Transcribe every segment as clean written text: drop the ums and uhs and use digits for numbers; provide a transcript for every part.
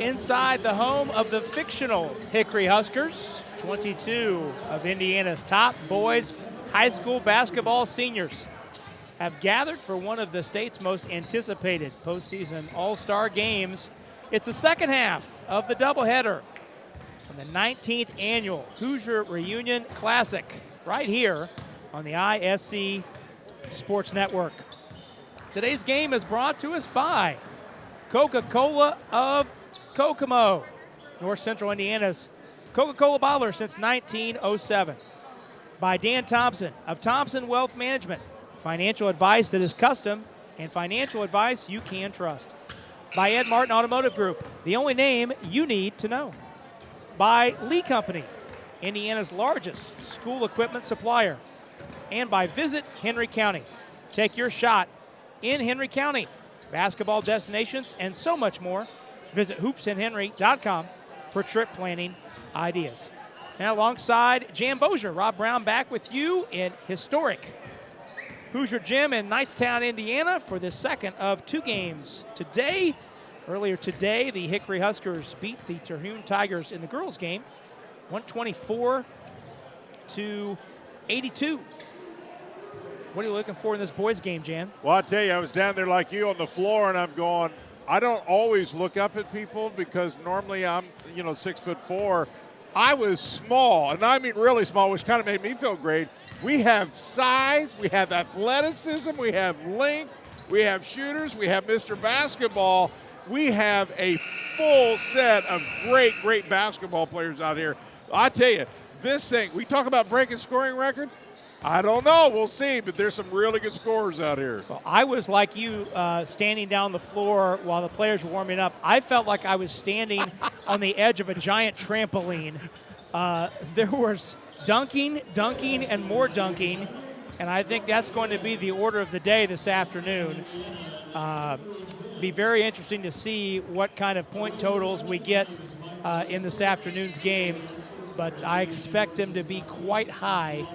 inside the home of the fictional Hickory Huskers. 22 of Indiana's top boys high school basketball seniors have gathered for one of the state's most anticipated postseason all-star games. It's the second half of the doubleheader on the 19th annual Hoosier Reunion Classic right here on the ISC Sports Network. Today's game is brought to us by Coca-Cola of Kokomo, North Central Indiana's Coca-Cola bottler since 1907. By Dan Thompson of Thompson Wealth Management, financial advice that is custom and financial advice you can trust. By Ed Martin Automotive Group, the only name you need to know. By Lee Company, Indiana's largest school equipment supplier. And by Visit Henry County. Take your shot in Henry County. Basketball destinations and so much more. Visit hoopsinhenry.com for trip planning ideas. Now alongside Jan Bozier, Rob Brown back with you in historic Hoosier Gym in Knightstown, Indiana for the second of two games today. Earlier today, the Hickory Huskers beat the Terhune Tigers in the girls' game, 124-82. What are you looking for in this boys' game, Jan? Well, I tell you, I was down there like you on the floor, and I'm going, I don't always look up at people because normally I'm, 6'4". I was small, and I mean really small, which kind of made me feel great. We have size, we have athleticism, we have length, we have shooters, we have Mr. Basketball. We have a full set of great basketball players out here. I tell you, this thing, we talk about breaking scoring records. I don't know. We'll see, but there's some really good scorers out here. Well, I was like you standing down the floor while the players were warming up. I felt like I was standing on the edge of a giant trampoline. There was dunking, and more dunking, and I think that's going to be the order of the day this afternoon. Be very interesting to see what kind of point totals we get in this afternoon's game, but I expect them to be quite high.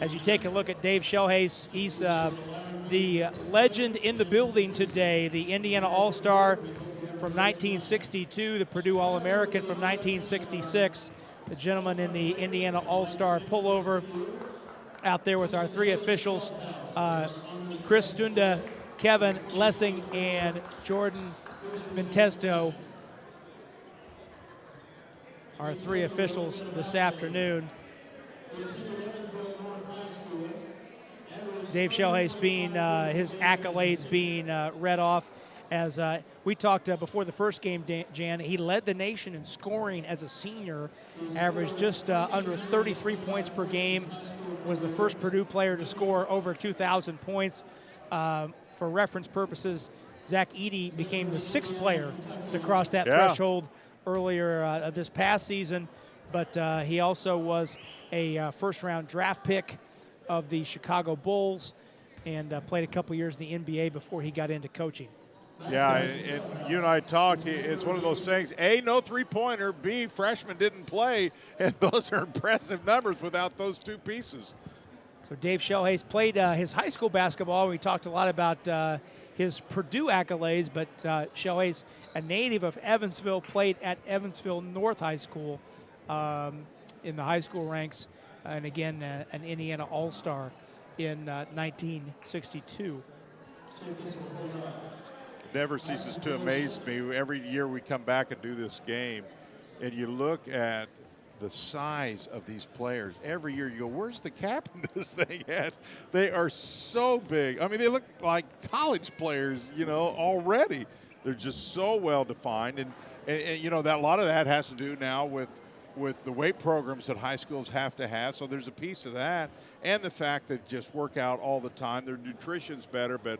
As you take a look at Dave Shellhays, he's the legend in the building today, the Indiana All-Star from 1962, the Purdue All-American from 1966, the gentleman in the Indiana All-Star pullover out there with our three officials, Chris Stunda, Kevin Lessing, and Jordan Vintesto, our three officials this afternoon. Dave Shellhays being his accolades being read off. As we talked before the first game, Jan, he led the nation in scoring as a senior, averaged just under 33 points per game, was the first Purdue player to score over 2,000 points. For reference purposes, Zach Edey became the sixth player to cross that threshold earlier this past season, but he also was a first-round draft pick of the Chicago Bulls and played a couple years in the NBA before he got into coaching. Yeah, and you and I talked. It's one of those things, A, no three-pointer, B, freshman didn't play, and those are impressive numbers without those two pieces. So Dave Shellhays played his high school basketball. We talked a lot about his Purdue accolades, but Shellhays, a native of Evansville, played at Evansville North High School in the high school ranks, and again, an Indiana All-Star in 1962. Never ceases to amaze me. Every year we come back and do this game, and you look at the size of these players. Every year you go, where's the cap in this thing at? They are so big. I mean, they look like college players, already. They're just so well defined. And that a lot of that has to do now with the weight programs that high schools have to have. So there's a piece of that. And the fact that just work out all the time. Their nutrition's better, but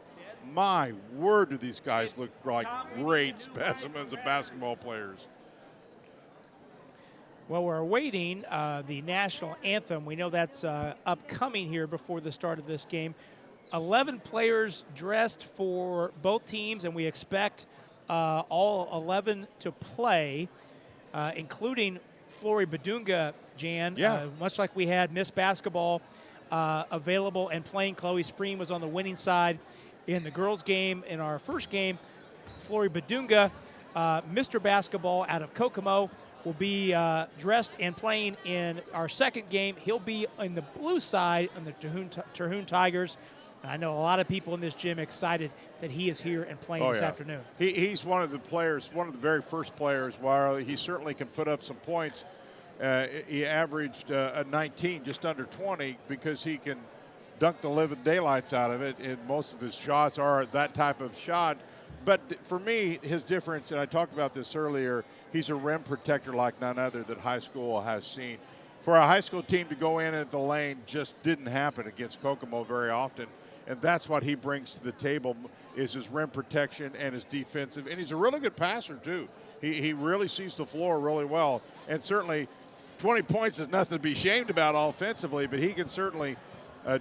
my word, do these guys look like great specimens of basketball players. Well, we're awaiting the national anthem. We know that's upcoming here before the start of this game. 11 players dressed for both teams, and we expect all 11 to play, including Flory Badunga, Jan. Much like we had Miss Basketball available and playing. Chloe Spreen was on the winning side in the girls' game. In our first game, Flory Badunga Mr. Basketball out of Kokomo will be dressed and playing in our second game. He'll be in the blue side on the Terhune Tigers. And I know a lot of people in this gym excited that he is here and playing this afternoon. He's one of the players, one of the very first players. While he certainly can put up some points, he averaged a 19, just under 20, because he can dunk the living daylights out of it, and most of his shots are that type of shot. But for me, his difference, and I talked about this earlier, he's a rim protector like none other that high school has seen. For a high school team to go in at the lane just didn't happen against Kokomo very often, and that's what he brings to the table is his rim protection and his defensive. And he's a really good passer, too. He really sees the floor really well. And certainly 20 points is nothing to be ashamed about offensively, but he can certainly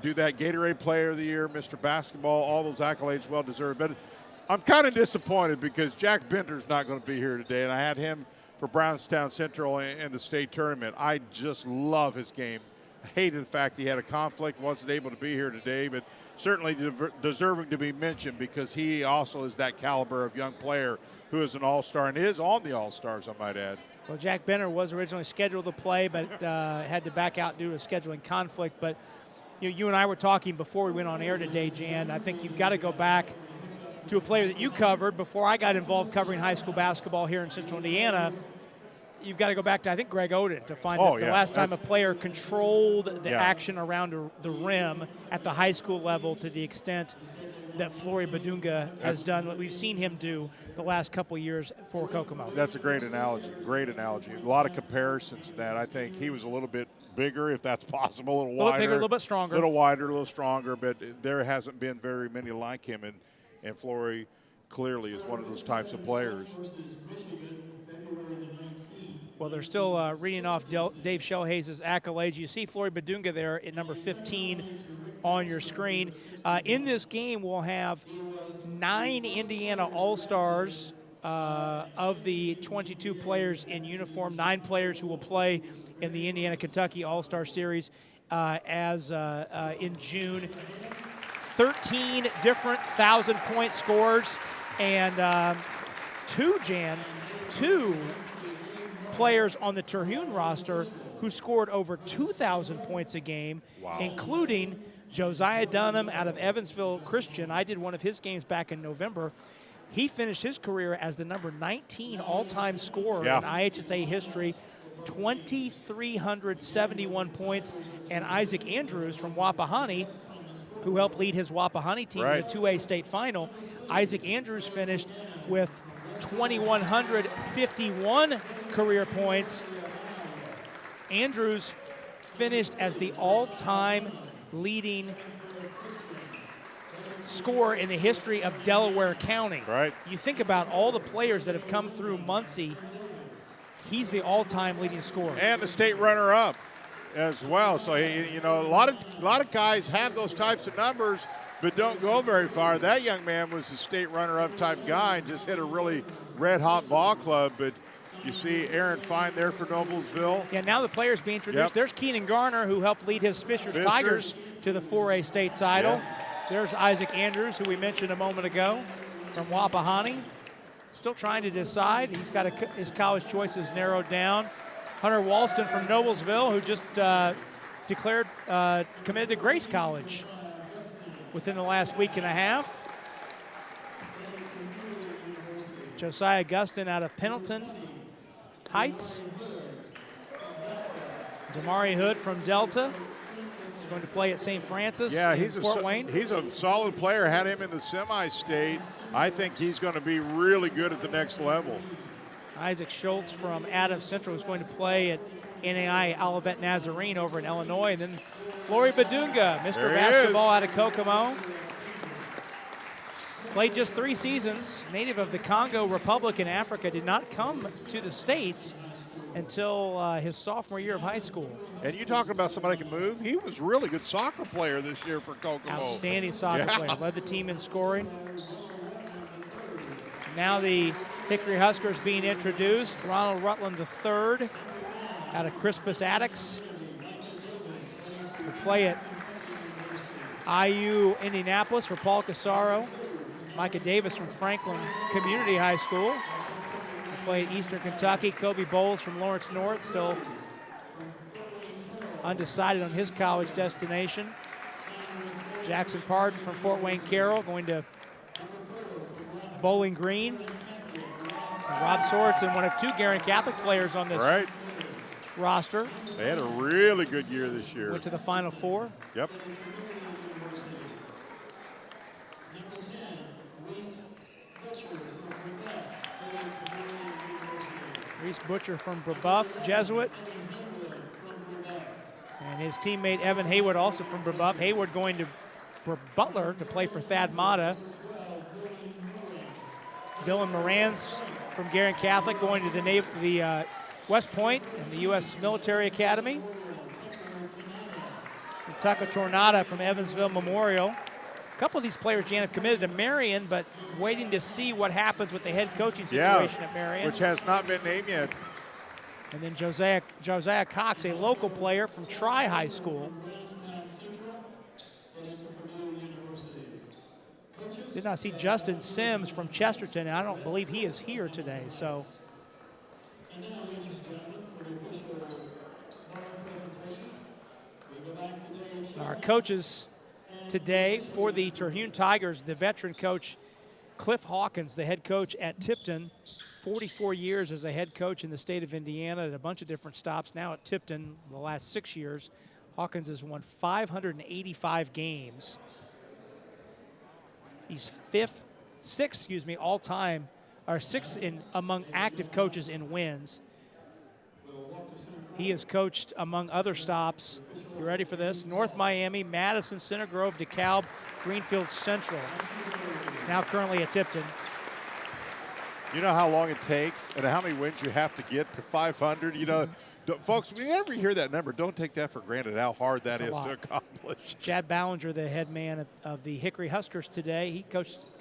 do that. Gatorade Player of the Year, Mr. Basketball, all those accolades well-deserved. But I'm kind of disappointed because Jack Bender's not going to be here today, and I had him for Brownstown Central in the state tournament. I just love his game. I hated the fact he had a conflict, wasn't able to be here today, but certainly deserving to be mentioned because he also is that caliber of young player who is an all-star and is on the all-stars, I might add. Well, Jack Bender was originally scheduled to play, but had to back out due to a scheduling conflict. But you and I were talking before we went on air today, Jan. I think you've got to go back to a player that you covered before I got involved covering high school basketball here in Central Indiana. You've got to go back to, I think, Greg Oden to find the last time a player controlled the action around the rim at the high school level to the extent that Flory Badunga has done what we've seen him do the last couple years for Kokomo. That's a great analogy, A lot of comparisons to that. I think he was a little bit bigger, if that's possible, a little wider. A little bigger, a little bit stronger. A little wider, a little stronger, but there hasn't been very many like him, and Flory clearly is one of those types of players. Well, they're still reading off Dave Shellhayes' accolades. You see Flory Badunga there at number 15 on your screen. In this game, we'll have 9 Indiana All-Stars of the 22 players in uniform, 9 players who will play in the Indiana-Kentucky All-Star Series in June. 13 different 1,000-point scores, and two players on the Terhune roster who scored over 2,000 points a game, including Josiah Dunham out of Evansville Christian. I did one of his games back in November. He finished his career as the number 19 all-time scorer in IHSA history, 2,371 points. And Isaac Andrews from Wapahani, who helped lead his Wapahani team to the 2A state final. Isaac Andrews finished with 2,151 career points. Andrews finished as the all-time leading scorer in the history of Delaware County. Right. You think about all the players that have come through Muncie, he's the all-time leading scorer. And the state runner-up as well. So, a lot of guys have those types of numbers but don't go very far. That young man was a state runner-up type guy and just hit a really red-hot ball club. But you see Aaron Fine there for Noblesville. Yeah, now the players being introduced. There's Keenan Garner, who helped lead his Fishers Tigers to the 4A state title. There's Isaac Andrews, who we mentioned a moment ago, from Wapahani. Still trying to decide. He's got his college choices narrowed down. Hunter Walston from Noblesville, who just declared committed to Grace College within the last week and a half. Josiah Gustin out of Pendleton Heights. Damari Hood from Delta. He's going to play at St. Francis in Fort Wayne. He's a solid player. Had him in the semi-state. I think he's going to be really good at the next level. Isaac Schultz from Adams Central is going to play at NAI Olivet Nazarene over in Illinois. And then Flory Badunga, Mr. Basketball out of Kokomo. Played just 3 seasons, native of the Congo Republic in Africa, did not come to the States until his sophomore year of high school. And you talking about somebody who can move? He was a really good soccer player this year for Kokomo. Outstanding soccer player, led the team in scoring. Now the Hickory Huskers being introduced. Ronald Rutland III out of Crispus Attucks will play at IU Indianapolis for Paul Casaro. Micah Davis from Franklin Community High School. play at Eastern Kentucky. Kobe Bowles from Lawrence North, still undecided on his college destination. Jackson Pardon from Fort Wayne Carroll going to Bowling Green. And Rob Sorensen, one of 2 Guerin Catholic players on this roster. They had a really good year this year. Went to the Final Four. Yep. Reese Butcher from Brebeuf, Jesuit. And his teammate Evan Haywood, also from Brebeuf. Haywood going to Butler to play for Thad Mata. Dylan Moran's from Guerin Catholic going to the West Point and the U.S. Military Academy. And Tucker Tornada from Evansville Memorial. A couple of these players, Jan, have committed to Marion, but waiting to see what happens with the head coaching situation at Marion. Which has not been named yet. And then Josiah Cox, a local player from Tri High School. Did not see Justin Sims from Chesterton, and I don't believe he is here today. So our coaches today for the Terhune Tigers, the veteran coach Cliff Hawkins, the head coach at Tipton, 44 years as a head coach in the state of Indiana at a bunch of different stops. Now at Tipton, the last 6 years, Hawkins has won 585 games. He's sixth all-time, or sixth among active coaches in wins. He has coached, among other stops, you ready for this? North Miami, Madison, Center Grove, DeKalb, Greenfield Central. Now currently at Tipton. You know how long it takes and how many wins you have to get to 500? You know, folks, when you ever hear that number, don't take that for granted how hard that is to accomplish. Chad Ballinger, the head man of the Hickory Huskers today. He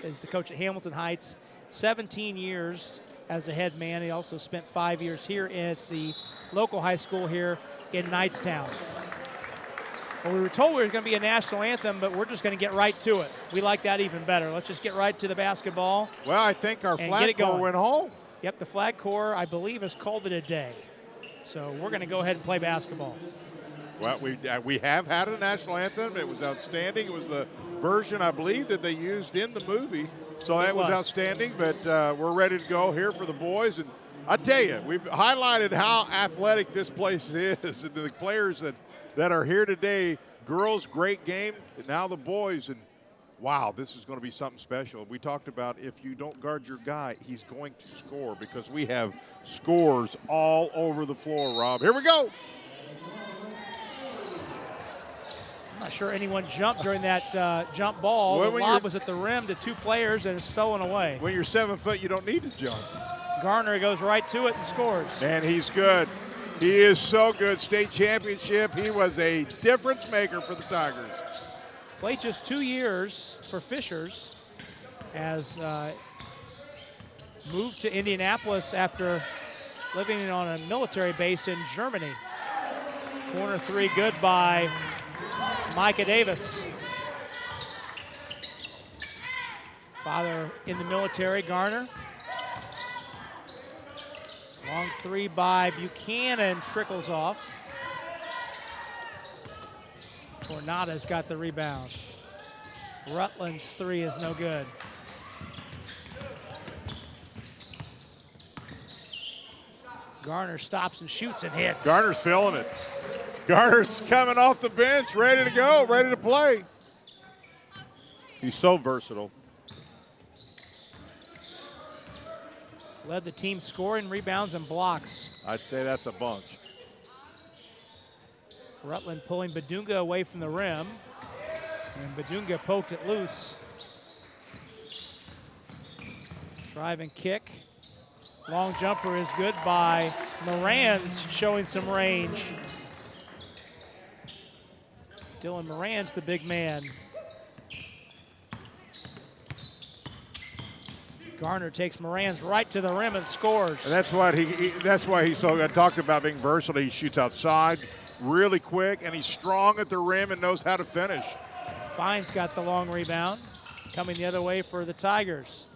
is the coach at Hamilton Heights, 17 years as a head man. He also spent 5 years here at the local high school here in Knightstown. Well, we were told we were going to be a national anthem, but we're just going to get right to it. We like that even better. Let's just get right to the basketball. Well, I think our flag corps went home. Yep, the flag corps, I believe, has called it a day. So we're going to go ahead and play basketball. Well, we have had a national anthem. It was outstanding. It was the version, I believe, that they used in the movie. So that was outstanding, but we're ready to go here for the boys. And I tell you, we've highlighted how athletic this place is and the players that are here today. Girls, great game. And now the boys, and wow, this is going to be something special. We talked about if you don't guard your guy, he's going to score because we have scores all over the floor, Rob. Here we go. I'm not sure anyone jumped during that jump ball. The lob was at the rim to 2 players and it's stolen away. When you're 7 foot, you don't need to jump. Garner goes right to it and scores. And he's good. He is so good. State championship. He was a difference maker for the Tigers. Played just 2 years for Fishers, has moved to Indianapolis after living on a military base in Germany. Corner 3 good by Micah Davis. Father in the military, Garner. Long 3 by Buchanan, trickles off. Tornada's got the rebound. Rutland's 3 is no good. Garner stops and shoots and hits. Garner's feeling it. Garner's coming off the bench, ready to go, ready to play. He's so versatile. Led the team scoring, rebounds, and blocks. I'd say that's a bunch. Rutland pulling Badunga away from the rim. And Badunga poked it loose. Drive and kick. Long jumper is good by Moran's, showing some range. Dylan Moran's the big man. Garner takes Moran's right to the rim and scores. And that's what that's why he's so talked about being versatile. He shoots outside really quick, and he's strong at the rim and knows how to finish. Fine's got the long rebound. Coming the other way for the Tigers.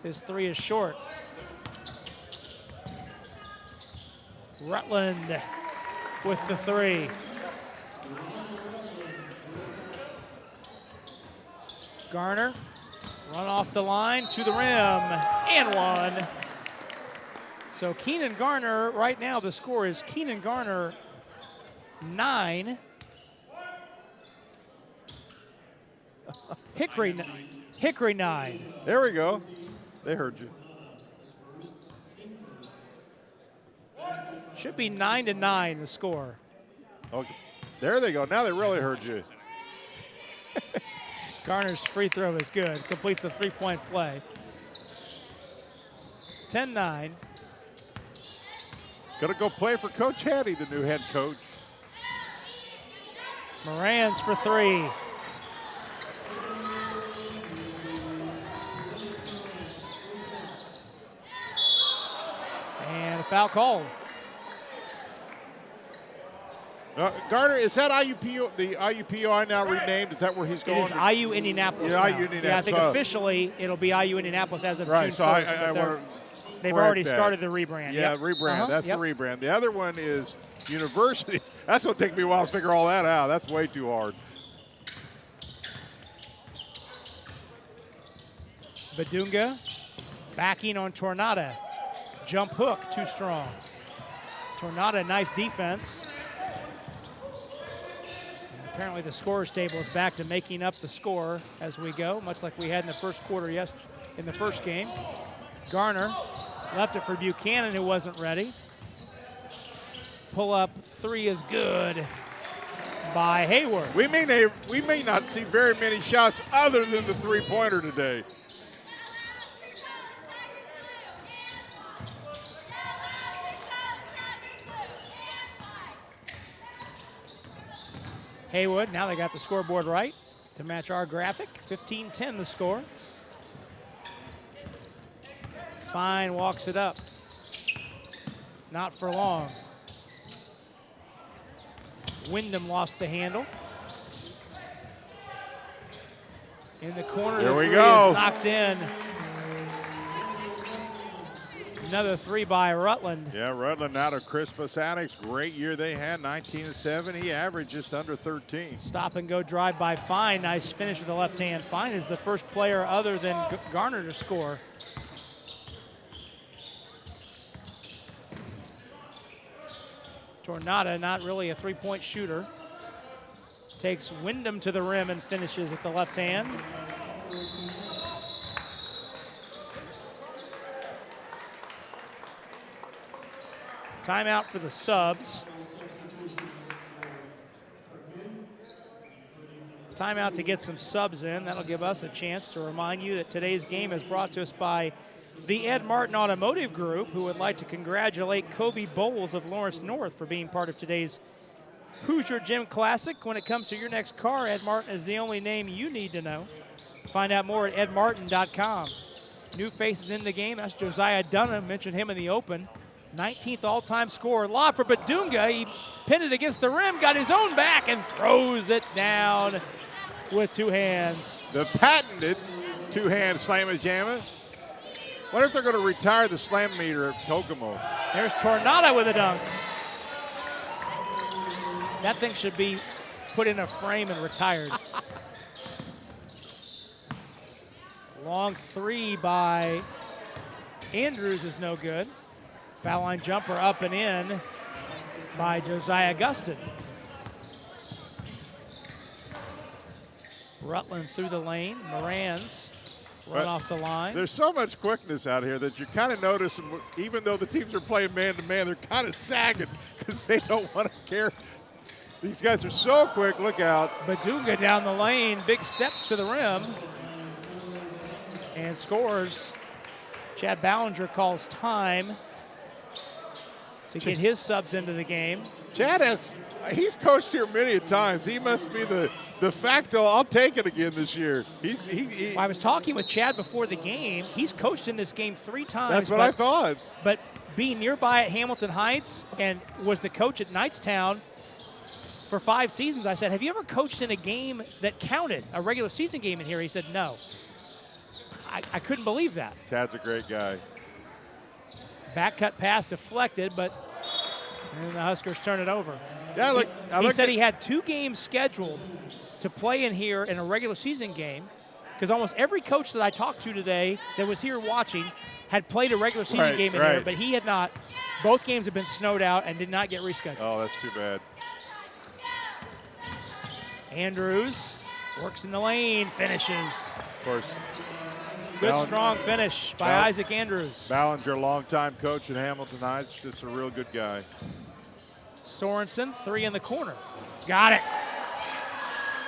His 3 is short. Rutland with the three. Garner, run off the line to the rim, and one. So Keenan Garner, right now the score is Keenan Garner 9. Hickory 9. There we go. They heard you. Should be 9-9 the score. Okay. There they go. Now they really heard you. Garner's free throw is good. Completes the three-point play. 10-9. Gonna go play for Coach Hattie, the new head coach. Moran's for three. And a foul called. Garner, is that IUPO, the IUPOI now renamed? Is that where he's going? It is IU Indianapolis Yeah, now. IU Indianapolis. Yeah, I think officially it'll be IU Indianapolis as of right, June so 1st. They've already started the rebrand. Yeah, yep. rebrand. That's the rebrand. The other one is University. That's going to take me a while to figure all that out. That's way too hard. Badunga backing on Tornada. Jump hook, too strong. Tornada, nice defense. And apparently the scorer's table is back to making up the score as we go, much like we had in the first quarter in the first game. Garner left it for Buchanan, who wasn't ready. Pull up three is good by Hayward. We may not see very many shots other than the three-pointer today. Haywood, now they got the scoreboard right to match our graphic. 15-10 the score. Fine walks it up. Not for long. Wyndham lost the handle. In the corner, there the we three go. is knocked in. Another three by Rutland. Yeah, Rutland out of Crispus Attucks. Great year they had, 19-7. He averaged just under 13. Stop and go drive by Fine. Nice finish with the left hand. Fine is the first player other than Garner to score. Tornada, not really a three-point shooter. Takes Wyndham to the rim and finishes at the left hand. Timeout for the subs. Timeout to get some subs in. That'll give us a chance to remind you that today's game is brought to us by the Ed Martin Automotive Group, who would like to congratulate Kobe Bowles of Lawrence North for being part of today's Hoosier Gym Classic. When it comes to your next car, Ed Martin is the only name you need to know. Find out more at edmartin.com. New faces in the game. That's Josiah Dunham. Mentioned him in the open. 19th all-time scorer. Lob for Badunga. He pinned it against the rim, got his own back, and throws it down with two hands. The patented two-hand slam-a-jamma. What if they're going to retire the slam meter at Kokomo? There's Tornada with a dunk. That thing should be put in a frame and retired. Long three by Andrews is no good. Foul line jumper up and in by Josiah Gustin. Rutland through the lane. Moran's run off the line. There's so much quickness out here that you kind of notice, even though the teams are playing man-to-man, they're kind of sagging because they don't want to care. These guys are so quick. Look out. Badunga down the lane. Big steps to the rim. And scores. Chad Ballinger calls time to get his subs into the game. Chad he's coached here many times. He must be the de facto, I'll take it again this year. I was talking with Chad before the game. He's coached in this game 3 times. That's what I thought. But being nearby at Hamilton Heights and was the coach at Knightstown for 5 seasons, I said, have you ever coached in a game that counted, a regular season game in here? He said, no. I couldn't believe that. Chad's a great guy. Back cut pass deflected, but And the Huskers turn it over. Yeah, he said he had 2 games scheduled to play in here in a regular season game, because almost every coach that I talked to today that was here watching had played a regular season game in here, but he had not. Both games have been snowed out and did not get rescheduled. Oh, that's too bad. Andrews works in the lane, finishes. Of course. Good, strong finish by Isaac Andrews. Ballinger, longtime coach at Hamilton Heights, just a real good guy. Sorensen, 3 in the corner. Got it.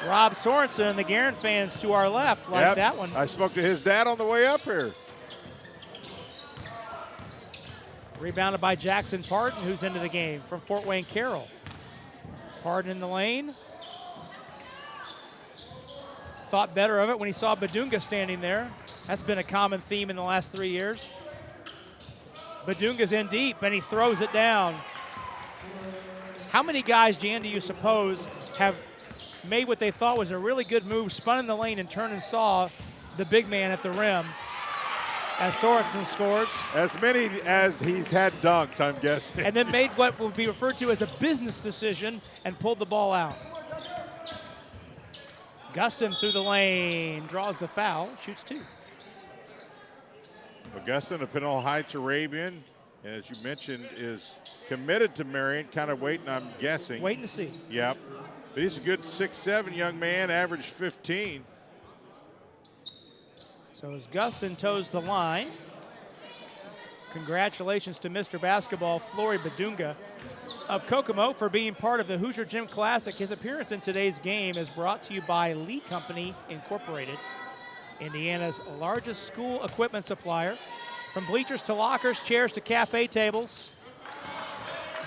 Rob Sorensen and the Guerin fans to our left like that one. I spoke to his dad on the way up here. Rebounded by Jackson Pardon, who's into the game from Fort Wayne Carroll. Pardon in the lane. Thought better of it when he saw Badunga standing there. That's been a common theme in the last 3 years. Badunga's in deep, and he throws it down. How many guys, Jan, do you suppose have made what they thought was a really good move, spun in the lane, and turned and saw the big man at the rim as Sorensen scores? As many as he's had dunks, I'm guessing. And then made what would be referred to as a business decision and pulled the ball out. Gustin through the lane, draws the foul, shoots 2. Augustin, a Pinole Heights Arabian, as you mentioned, is committed to Marion, kind of waiting, I'm guessing. Waiting to see. Yep. But he's a good 6'7" young man, averaged 15. So as Gustin toes the line, congratulations to Mr. Basketball, Flory Badunga of Kokomo, for being part of the Hoosier Gym Classic. His appearance in today's game is brought to you by Lee Company Incorporated, Indiana's largest school equipment supplier. From bleachers to lockers, chairs to cafe tables,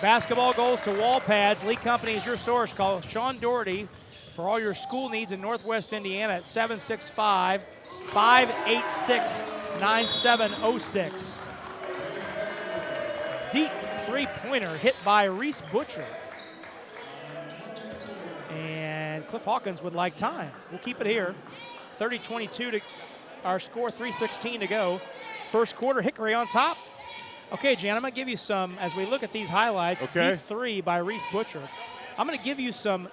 basketball goals to wall pads, Lee Company is your source. Call Sean Doherty for all your school needs in Northwest Indiana at 765-586-9706. Deep three-pointer hit by Reese Butcher. And Cliff Hawkins would like time. We'll keep it here. 30-22 to our score, 3:16 to go. First quarter, Hickory on top. Okay, Jan, I'm going to give you some, as we look at these highlights, deep 3 by Reese Butcher. I'm going to give you some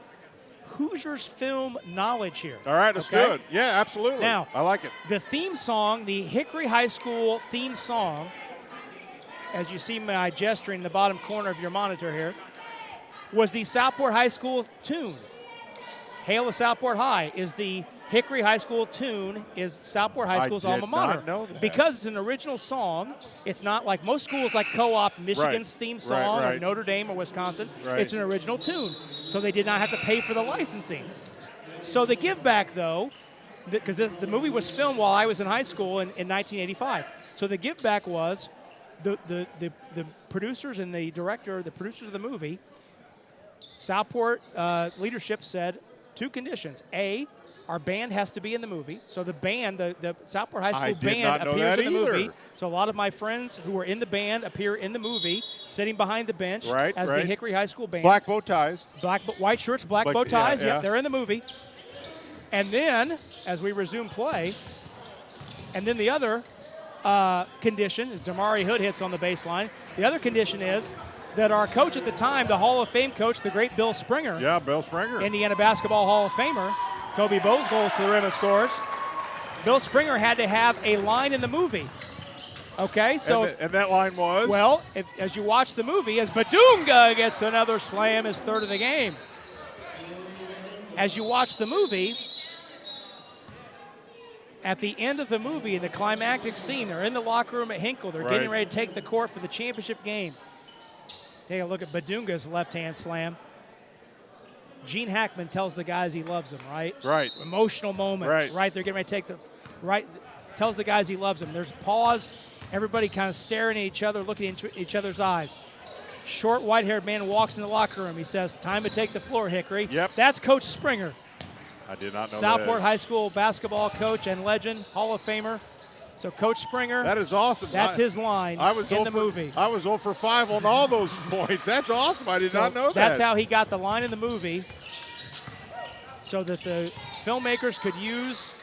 Hoosiers film knowledge here. All right, that's good. Yeah, absolutely. Now, I like it. The theme song, the Hickory High School theme song, as you see my gesturing in the bottom corner of your monitor here, was the Southport High School tune. Hail to Southport High is the Hickory High School tune, is Southport High School's alma mater. I did not know that. Because it's an original song, it's not like most schools like Co-op, Michigan's theme song, or Notre Dame or Wisconsin. It's an original tune. So they did not have to pay for the licensing. So the give back, though, because the movie was filmed while I was in high school in 1985. So the give back was the producers and the director, the producers of the movie, Southport leadership said 2 conditions. A, our band has to be in the movie. So the band, the Southport High School band appears in the movie. So a lot of my friends who were in the band appear in the movie, sitting behind the bench as the Hickory High School band. Black bow ties. White shirts, black bow ties. Yep, they're in the movie. And then, as we resume play, and then the other condition is Damari Hood hits on the baseline. The other condition is that our coach at the time, the Hall of Fame coach, the great Bill Springer. Yeah, Bill Springer. Indiana Basketball Hall of Famer. Kobe Bowles goes to the rim and scores. Bill Springer had to have a line in the movie. Okay, so. And that line was? Well, as you watch the movie, as Badunga gets another slam, his 3rd of the game. As you watch the movie, at the end of the movie, in the climactic scene, they're in the locker room at Hinkle. They're getting ready to take the court for the championship game. Take a look at Badunga's left-hand slam. Gene Hackman tells the guys he loves them, right? Right. Emotional moment. Right. They're getting ready to take the tells the guys he loves them. There's a pause. Everybody kind of staring at each other, looking into each other's eyes. Short, white-haired man walks in the locker room. He says, "Time to take the floor, Hickory." Yep. That's Coach Springer. I did not know Southport High School basketball coach and legend, Hall of Famer. So Coach Springer. That is awesome. That's his line in the movie. I was 0 for 5 on all those points. That's awesome. I did not know that. That's how he got the line in the movie, so that the filmmakers could use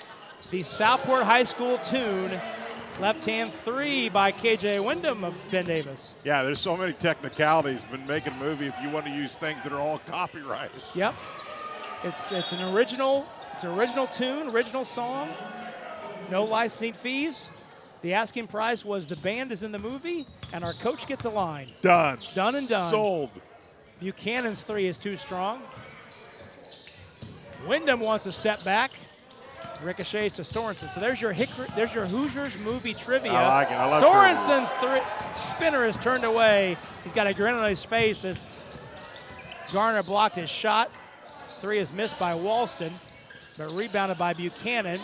the Southport High School tune Left-hand three by KJ Wyndham of Ben Davis. Yeah, there's so many technicalities when making a movie if you want to use things that are all copyrighted. Yep. It's an original tune, original song. No licensing fees. The asking price was the band is in the movie, and our coach gets a line. Done. Done and done. Sold. Buchanan's three is too strong. Wyndham wants a step back. Ricochets to Sorensen. So there's your Hoosiers movie trivia. I like it. I love Sorensen's spinner is turned away. He's got a grin on his face as Garner blocked his shot. Three is missed by Walston, but rebounded by Buchanan.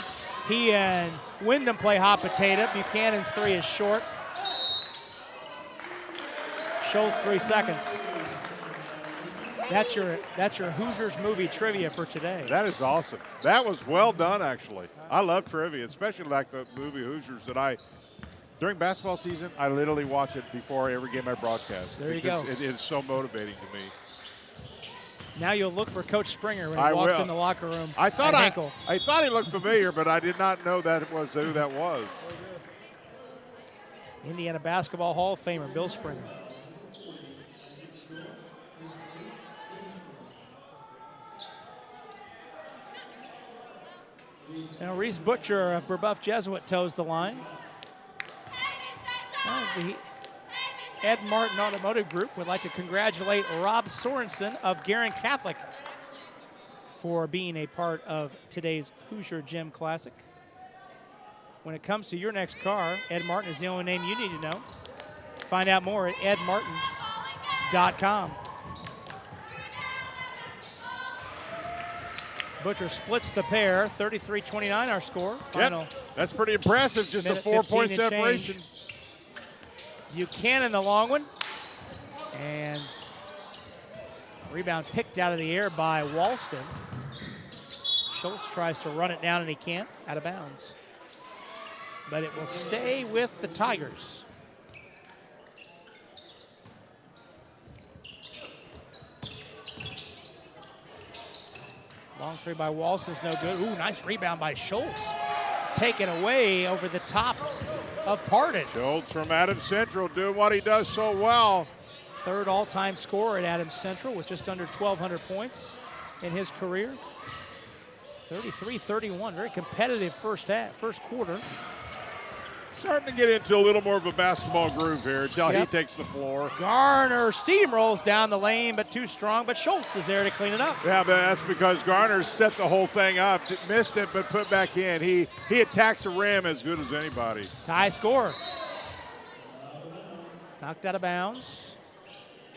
He and Wyndham play hot potato. Buchanan's three is short. Schultz 3 seconds. That's your Hoosiers movie trivia for today. That is awesome. That was well done, actually. I love trivia, especially like the movie Hoosiers that during basketball season, I literally watch it before every game I broadcast. There you go. It is so motivating to me. Now you'll look for Coach Springer when he walks in the locker room. I thought he looked familiar, but I did not know that was who that was. Indiana Basketball Hall of Famer Bill Springer. Now Reese Butcher of Brebeuf Jesuit toes the line. The Ed Martin Automotive Group would like to congratulate Rob Sorensen of Guerin Catholic for being a part of today's Hoosier Gym Classic. When it comes to your next car, Ed Martin is the only name you need to know. Find out more at edmartin.com. Butcher splits the pair, 33-29 our score. Final. Yep, that's pretty impressive, just a 4-point separation. Buchanan the long one. And rebound picked out of the air by Walston. Schultz tries to run it down and he can't, out of bounds. But it will stay with the Tigers. Long three by Walston's no good. Ooh, nice rebound by Schultz. Taken away over the top of Pardon. Schultz from Adams Central doing what he does so well. Third all-time scorer at Adams Central with just under 1,200 points in his career. 33-31, very competitive first quarter. Starting to get into a little more of a basketball groove here until he takes the floor. Garner steamrolls down the lane, but too strong, but Schultz is there to clean it up. Yeah, but that's because Garner set the whole thing up. Missed it, but put back in. He attacks the rim as good as anybody. Tie score. Knocked out of bounds.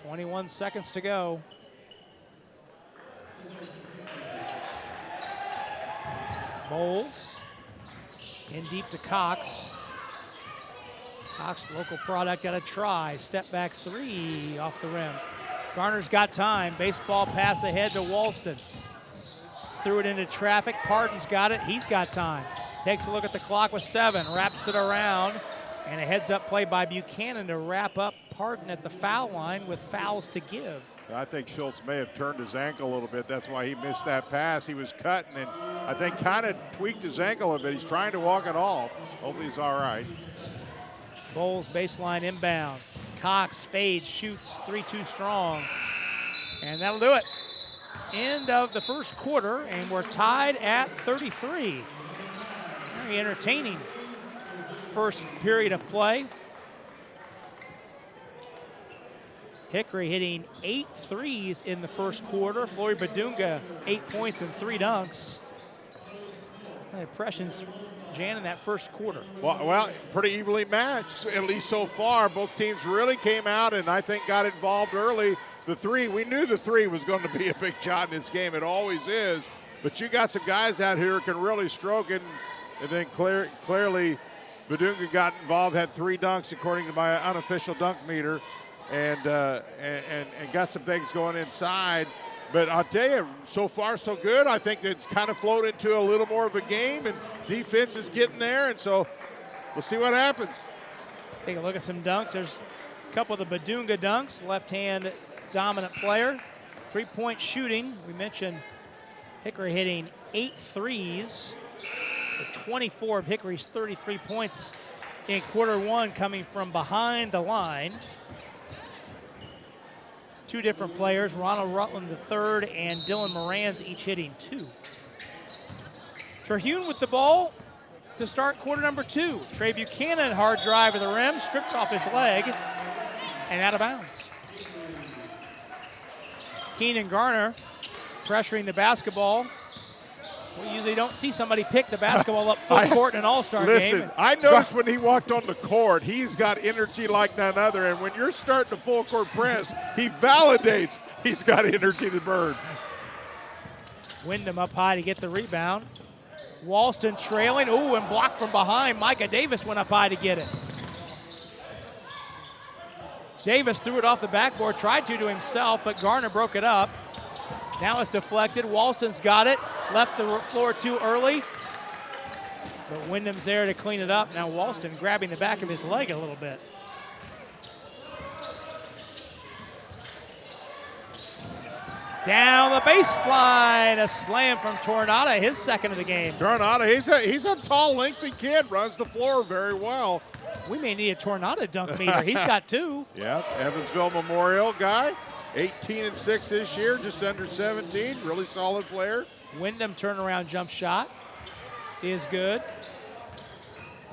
21 seconds to go. Bowles in deep to Cox. Cox, local product, got a try. Step back three off the rim. Garner's got time. Baseball pass ahead to Walston. Threw it into traffic. Pardon's got it. He's got time. Takes a look at the clock with 7. Wraps it around. And a heads-up play by Buchanan to wrap up Pardon at the foul line with fouls to give. I think Schultz may have turned his ankle a little bit. That's why he missed that pass. He was cutting and I think kind of tweaked his ankle a bit. He's trying to walk it off. Hopefully he's all right. Bowles baseline inbound. Cox fades, shoots, 3-2 strong. And that'll do it. End of the first quarter, and we're tied at 33. Very entertaining first period of play. Hickory hitting 8 threes in the first quarter. Flory Badunga, 8 points and 3 dunks. Impressions, Jan, in that first quarter? Well, pretty evenly matched, at least so far. Both teams really came out and I think got involved early. The three, we knew the three was going to be a big shot in this game. It always is. But you got some guys out here who can really stroke it. And then clearly, Badunga got involved, had 3 dunks according to my unofficial dunk meter, and got some things going inside. But I'll tell you, so far so good. I think it's kind of flowed into a little more of a game, and defense is getting there, and so we'll see what happens. Take a look at some dunks. There's a couple of the Badunga dunks, left-hand dominant player. 3-point shooting. We mentioned Hickory hitting 8 threes. 24 of Hickory's 33 points in quarter one coming from behind the line. Two different players, Ronald Rutland III and Dylan Morans, each hitting 2. Terhune with the ball to start quarter number 2. Trey Buchanan, hard drive to the rim, stripped off his leg and out of bounds. Keenan Garner pressuring the basketball. We usually don't see somebody pick the basketball up full court in an all-star game. Listen, I noticed when he walked on the court, he's got energy like none other. And when you're starting a full court press, he validates he's got energy to burn. Wyndham up high to get the rebound. Walston trailing, ooh, and blocked from behind. Micah Davis went up high to get it. Davis threw it off the backboard, tried to himself, but Garner broke it up. Now it's deflected. Walston's got it. Left the floor too early. But Wyndham's there to clean it up. Now Walston grabbing the back of his leg a little bit. Down the baseline, a slam from Tornado, his second of the game. Tornado, he's a tall, lengthy kid, runs the floor very well. We may need a Tornado dunk meter. He's got 2. Yeah, Evansville Memorial guy, 18-6 this year, just under 17, really solid player. Wyndham turnaround jump shot is good.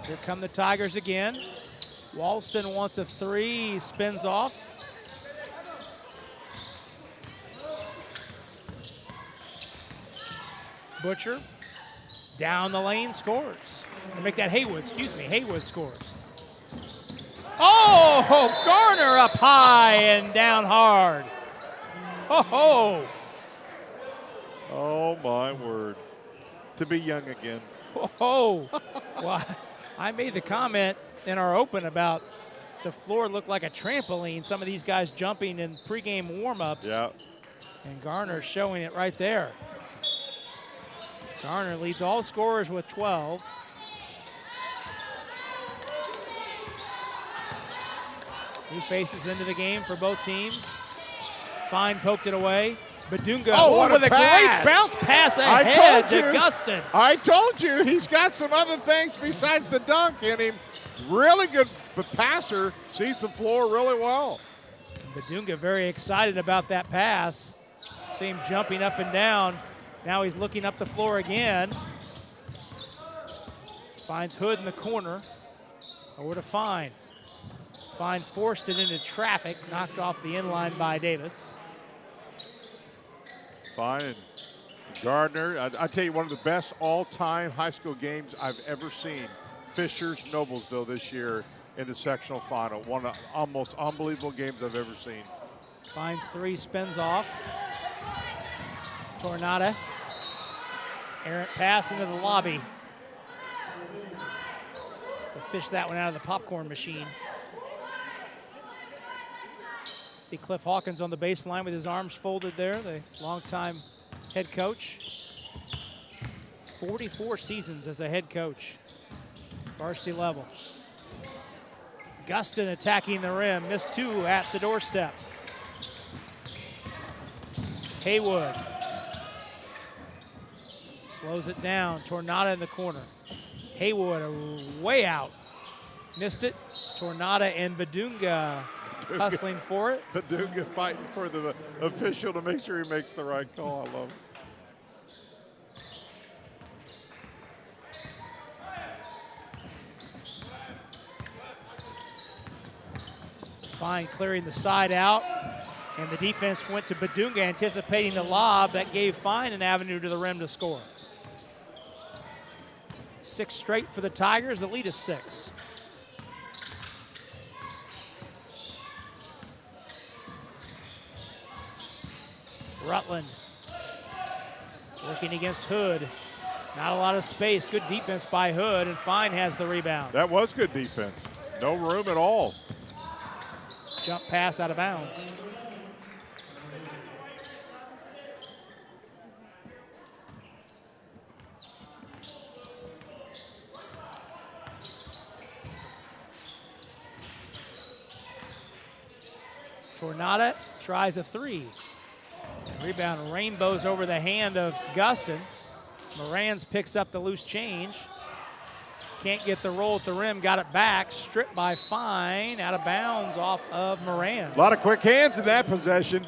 Here come the Tigers again. Walston wants a 3, he spins off. Butcher down the lane scores. Or make that Haywood, Haywood scores. Oh, Garner up high and down hard. Oh, Oh, my word. To be young again. well, I made the comment in our open about the floor looked like a trampoline. Some of these guys jumping in pregame warm-ups. Yeah. And Garner showing it right there. Garner leads all scorers with 12. New faces into the game for both teams. Fine poked it away. Badunga with a great bounce pass ahead to Gustin. I told you he's got some other things besides the dunk in him. Really good passer, sees the floor really well. Badunga very excited about that pass. See him jumping up and down. Now he's looking up the floor again. Finds Hood in the corner. Over to Fine. Fine forced it into traffic, knocked off the inline by Davis. Fine. And Gardner, I tell you, one of the best all-time high school games I've ever seen. Fishers Noblesville this year in the sectional final. One of the almost unbelievable games I've ever seen. Finds 3, spins off. Tornado. Errant pass into the lobby. We'll fish that one out of the popcorn machine. See Cliff Hawkins on the baseline with his arms folded there, the longtime head coach. 44 seasons as a head coach, varsity level. Gustin attacking the rim, missed 2 at the doorstep. Haywood slows it down, Tornado in the corner. Haywood way out, missed it. Tornado and Badunga hustling for it. Badunga fighting for the official to make sure he makes the right call. I love it. Fine clearing the side out, and the defense went to Badunga anticipating the lob that gave Fine an avenue to the rim to score. 6 straight for the Tigers, the lead is 6. Rutland working against Hood. Not a lot of space. Good defense by Hood, and Fine has the rebound. That was good defense. No room at all. Jump pass out of bounds. Tornado tries a 3. Rebound rainbows over the hand of Gustin. Morans picks up the loose change. Can't get the roll at the rim, got it back, stripped by Fine, out of bounds off of Moran. A lot of quick hands in that possession.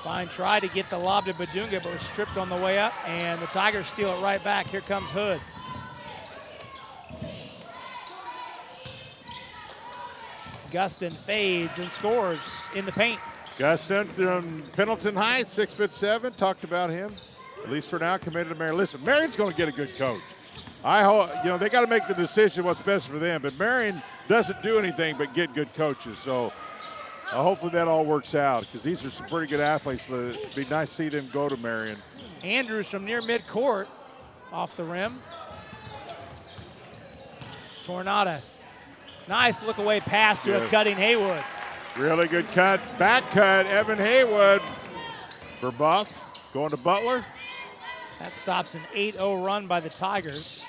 Fine tried to get the lob to Buildup, but was stripped on the way up, and the Tigers steal it right back. Here comes Hood. Gustin fades and scores in the paint. Gustin from Pendleton High, 6'7", talked about him, at least for now, committed to Marion. Listen, Marion's going to get a good coach. I hope, they got to make the decision what's best for them, but Marion doesn't do anything but get good coaches, so hopefully that all works out, because these are some pretty good athletes. It'd be nice to see them go to Marion. Andrews from near midcourt, off the rim. Tornado. Nice look-away pass to a cutting Haywood. Really good cut. Back cut, Evan Haywood for Buff. Going to Butler. That stops an 8-0 run by the Tigers.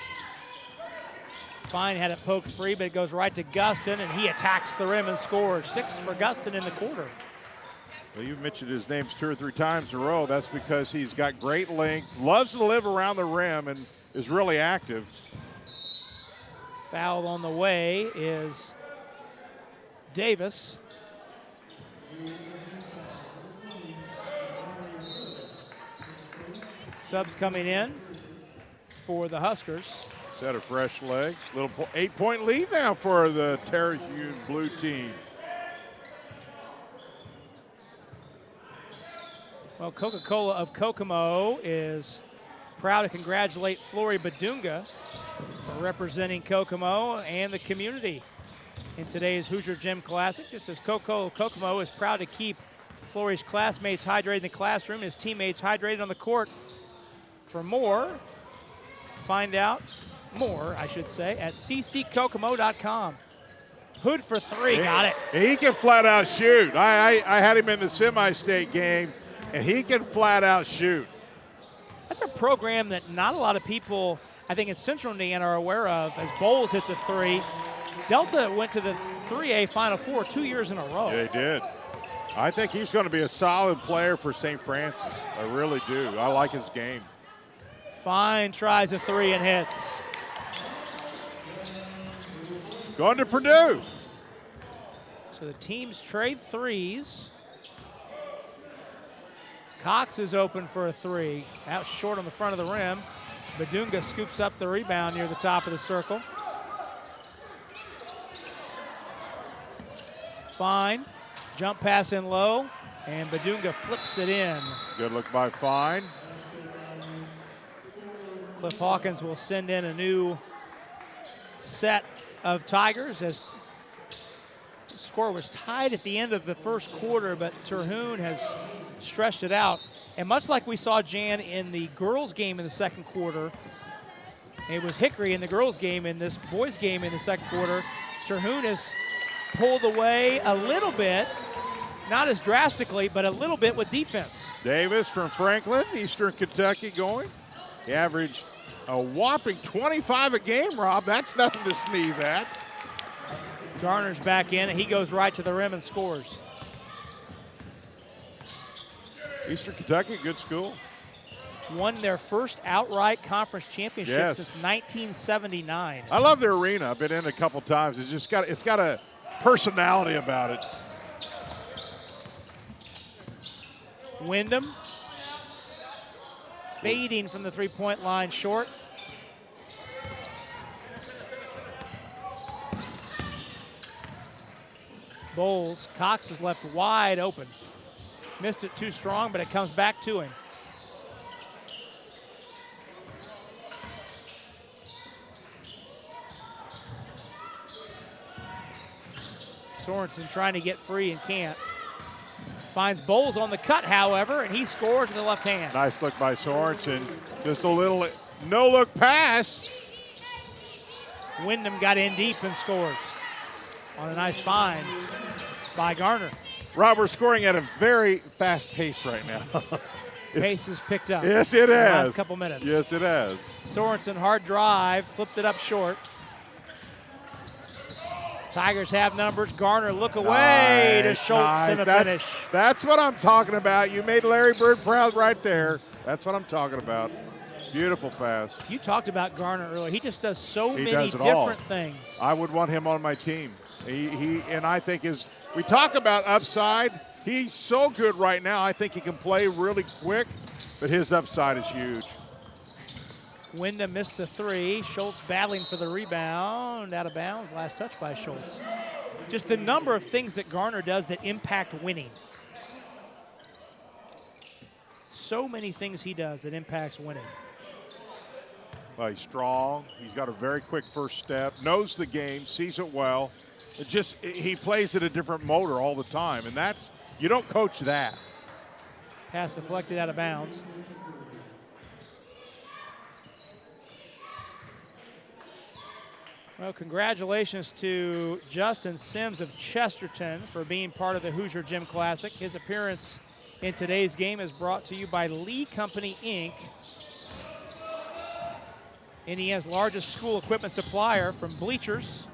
Fine had it poked free, but it goes right to Gustin, and he attacks the rim and scores. 6 for Gustin in the quarter. Well, you've mentioned his name 2 or 3 times in a row. That's because he's got great length, loves to live around the rim, and is really active. Foul on the way is Davis. Subs coming in for the Huskers. Set of fresh legs. Little 8-point lead now for the Terhune blue team. Well, Coca-Cola of Kokomo is proud to congratulate Flory Badunga for representing Kokomo and the community in today's Hoosier Gym Classic. Just as Coca-Cola of Kokomo is proud to keep Flory's classmates hydrated in the classroom, his teammates hydrated on the court. For more, find out more, I should say, at cckokomo.com. Hood for 3, got it. He can flat out shoot. I had him in the semi-state game, and he can flat out shoot. That's a program that not a lot of people, I think in Central Indiana, are aware of, as Bowles hit the 3. Delta went to the 3A Final Four 2 years in a row. Yeah, he did. I think he's going to be a solid player for St. Francis. I really do. I like his game. Fine tries a 3 and hits. Going to Purdue. So the teams trade threes. Cox is open for a 3. Out short on the front of the rim. Badunga scoops up the rebound near the top of the circle. Fine. Jump pass in low, and Badunga flips it in. Good look by Fine. Cliff Hawkins will send in a new set of Tigers as the score was tied at the end of the first quarter, but Terhune has stretched it out. And much like we saw, Jan, in the girls' game in the second quarter, it was Hickory in the girls' game. In this boys' game in the second quarter, Terhune has pulled away a little bit, not as drastically, but a little bit with defense. Davis from Franklin, Eastern Kentucky going. He averaged a whopping 25 a game, Rob. That's nothing to sneeze at. Garner's back in, and he goes right to the rim and scores. Eastern Kentucky, good school. Won their first outright conference championship Yes. since 1979. I love their arena. I've been in a couple times. It's got a personality about it. Wyndham fading from the three-point line short. Bowles, Cox is left wide open. Missed it too strong, but it comes back to him. Sorensen trying to get free and can't. Finds Bowles on the cut, however, and he scores with the left hand. Nice look by Sorensen. Just a little no-look pass. Wyndham got in deep and scores on a nice find by Garner. Rob, we're scoring at a very fast pace right now. Pace has picked up. Yes, it in the has. last couple minutes. Yes, it has. Sorensen, hard drive, flipped it up short. Tigers have numbers. Garner look away to Schultz in a finish. That's what I'm talking about. You made Larry Bird proud right there. That's what I'm talking about. Beautiful pass. You talked about Garner earlier. He just does so many does different things. I would want him on my team. And I think we talk about upside. He's so good right now. I think he can play really quick, but his upside is huge. Wyndham missed the three. Schultz battling for the rebound. Out of bounds. Last touch by Schultz. Just the number of things that Garner does that impact winning. So many things he does that impacts winning. Well, he's strong. He's got a very quick first step. Knows the game. Sees it well. He plays at a different motor all the time, and you don't coach that. Pass deflected out of bounds. Well, congratulations to Justin Sims of Chesterton for being part of the Hoosier Gym Classic. His appearance in today's game is brought to you by Lee Company, Inc., Indiana's largest school equipment supplier. From bleachers.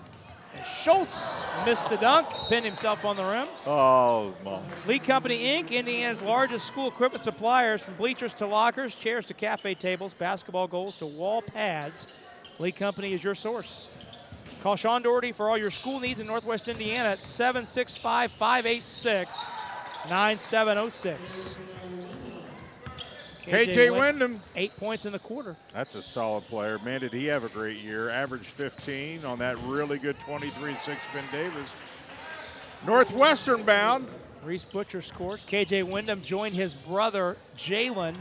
And Schultz missed the dunk, pinned himself on the rim. Oh, Mom. Lee Company, Inc., Indiana's largest school equipment suppliers. From bleachers to lockers, chairs to cafe tables, basketball goals to wall pads. Lee Company is your source. Call Sean Doherty for all your school needs in Northwest Indiana at 765-586-9706. KJ Wyndham. 8 points in the quarter. That's a solid player. Man, did he have a great year. Averaged 15 on that really good 23-6 Ben Davis. Northwestern bound. Reese Butcher scores. KJ Wyndham joined his brother Jalen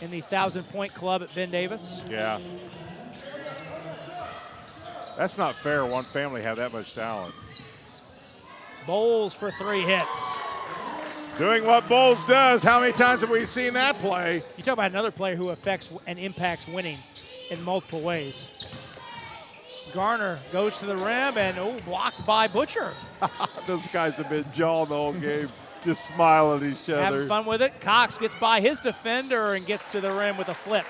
in the 1,000-point club at Ben Davis. Yeah. That's not fair. One family have that much talent. Bowles for 3 hits. Doing what Bowles does. How many times have we seen that play? You talk about another player who affects and impacts winning in multiple ways. Garner goes to the rim and blocked by Butcher. Those guys have been jawing the whole game, just smiling at each other. Having fun with it. Cox gets by his defender and gets to the rim with a flip.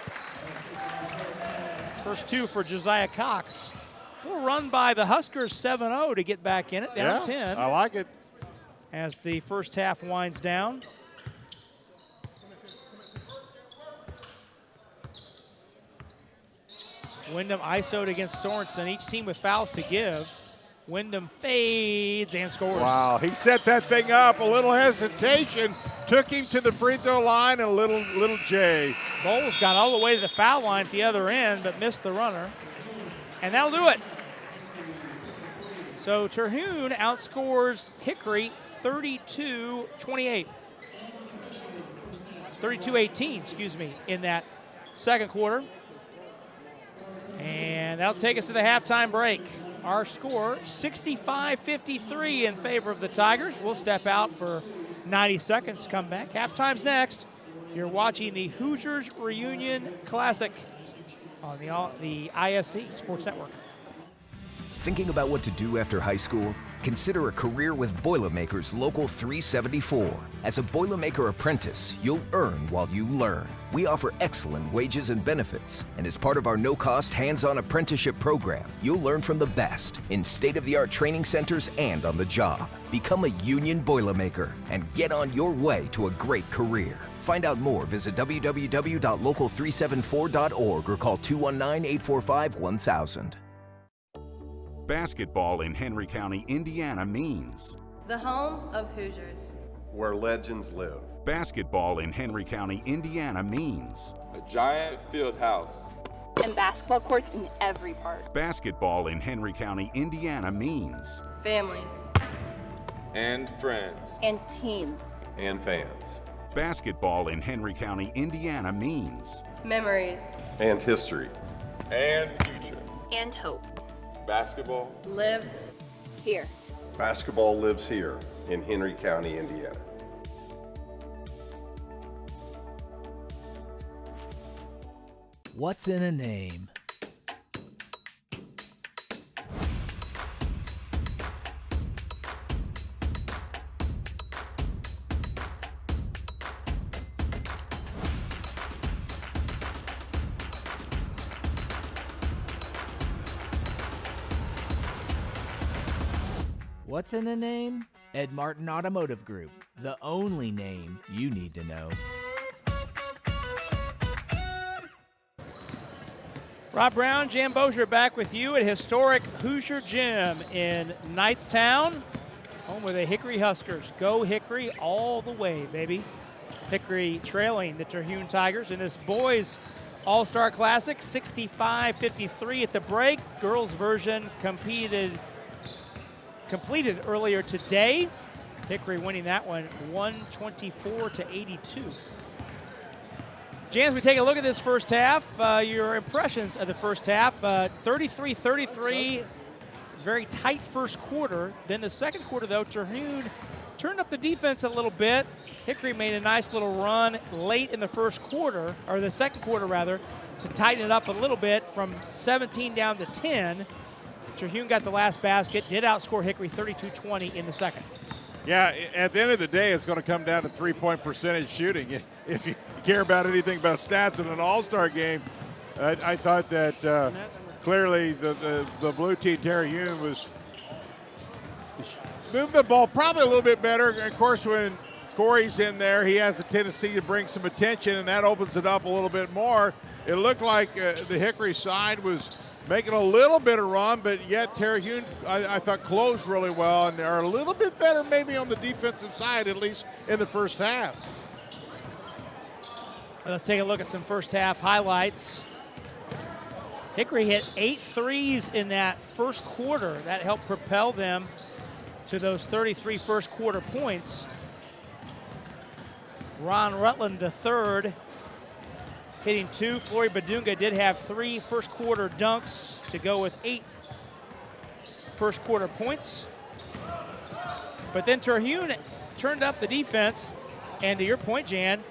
First 2 for Josiah Cox. We'll run by the Huskers 7-0 to get back in it, down 10. I like it. As the first half winds down. Wyndham ISO'd against Sorensen. Each team with fouls to give. Wyndham fades and scores. Wow, he set that thing up. A little hesitation. Took him to the free throw line and a little J. Bowles got all the way to the foul line at the other end, but missed the runner. And that'll do it. So Terhune outscores Hickory 32-28. 32-18, excuse me, in that second quarter. And that'll take us to the halftime break. Our score, 65-53 in favor of the Tigers. We'll step out for 90 seconds, come back. Halftime's next. You're watching the Hoosiers Reunion Classic on the ISC Sports Network. Thinking about what to do after high school? Consider a career with Boilermakers Local 374. As a Boilermaker apprentice, you'll earn while you learn. We offer excellent wages and benefits, and as part of our no-cost hands-on apprenticeship program, you'll learn from the best in state-of-the-art training centers and on the job. Become a union Boilermaker and get on your way to a great career. Find out more, visit www.local374.org or call 219-845-1000. Basketball in Henry County, Indiana means the home of Hoosiers, where legends live. Basketball in Henry County, Indiana means a giant field house and basketball courts in every park. Basketball in Henry County, Indiana means family and friends and team and fans. Basketball in Henry County, Indiana means memories and history and future and hope. Basketball lives here. Basketball lives here in Henry County, Indiana. What's in a name? What's in a name? Ed Martin Automotive Group, the only name you need to know. Rob Brown, Jan Bozier back with you at historic Hoosier Gym in Knightstown, home of the Hickory Huskers. Go Hickory all the way, baby. Hickory trailing the Terhune Tigers in this boys All-Star Classic, 65-53 at the break. Girls version completed earlier today. Hickory winning that one 124-82. Jan, as we take a look at this first half, your impressions of the first half, 33-33, very tight first quarter. Then the second quarter, though, Terhune turned up the defense a little bit. Hickory made a nice little run late in the first quarter, or the second quarter, rather, to tighten it up a little bit from 17 down to 10. Terhune got the last basket, did outscore Hickory 32-20 in the second. Yeah, at the end of the day, it's going to come down to three-point percentage shooting. If you care about anything about stats in an all-star game, I thought that clearly the blue team, Terhune, was moving the ball probably a little bit better. Of course, when Corey's in there, he has a tendency to bring some attention, and that opens it up a little bit more. It looked like the Hickory side was making a little bit of run, but yet Terhune, I thought, closed really well, and they're a little bit better maybe on the defensive side, at least in the first half. Let's take a look at some first half highlights. Hickory hit 8 threes in that first quarter. That helped propel them to those 33 first quarter points. Ron Rutland III hitting 2. Flory Badunga did have 3 first quarter dunks to go with 8 first quarter points. But then Terhune turned up the defense, and to your point, Jan,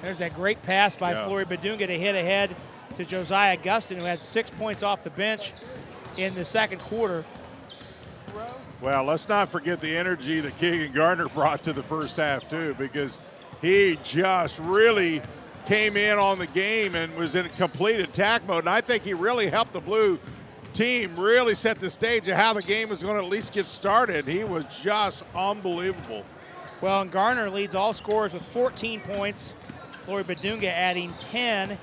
there's that great pass by Flory Badunga to hit ahead to Josiah Gustin, who had 6 points off the bench in the second quarter. Well, let's not forget the energy that Keegan Gardner brought to the first half, too, because he just really came in on the game and was in complete attack mode. And I think he really helped the blue team really set the stage of how the game was going to at least get started. He was just unbelievable. Well, and Garner leads all scorers with 14 points. Flory Badunga adding 10.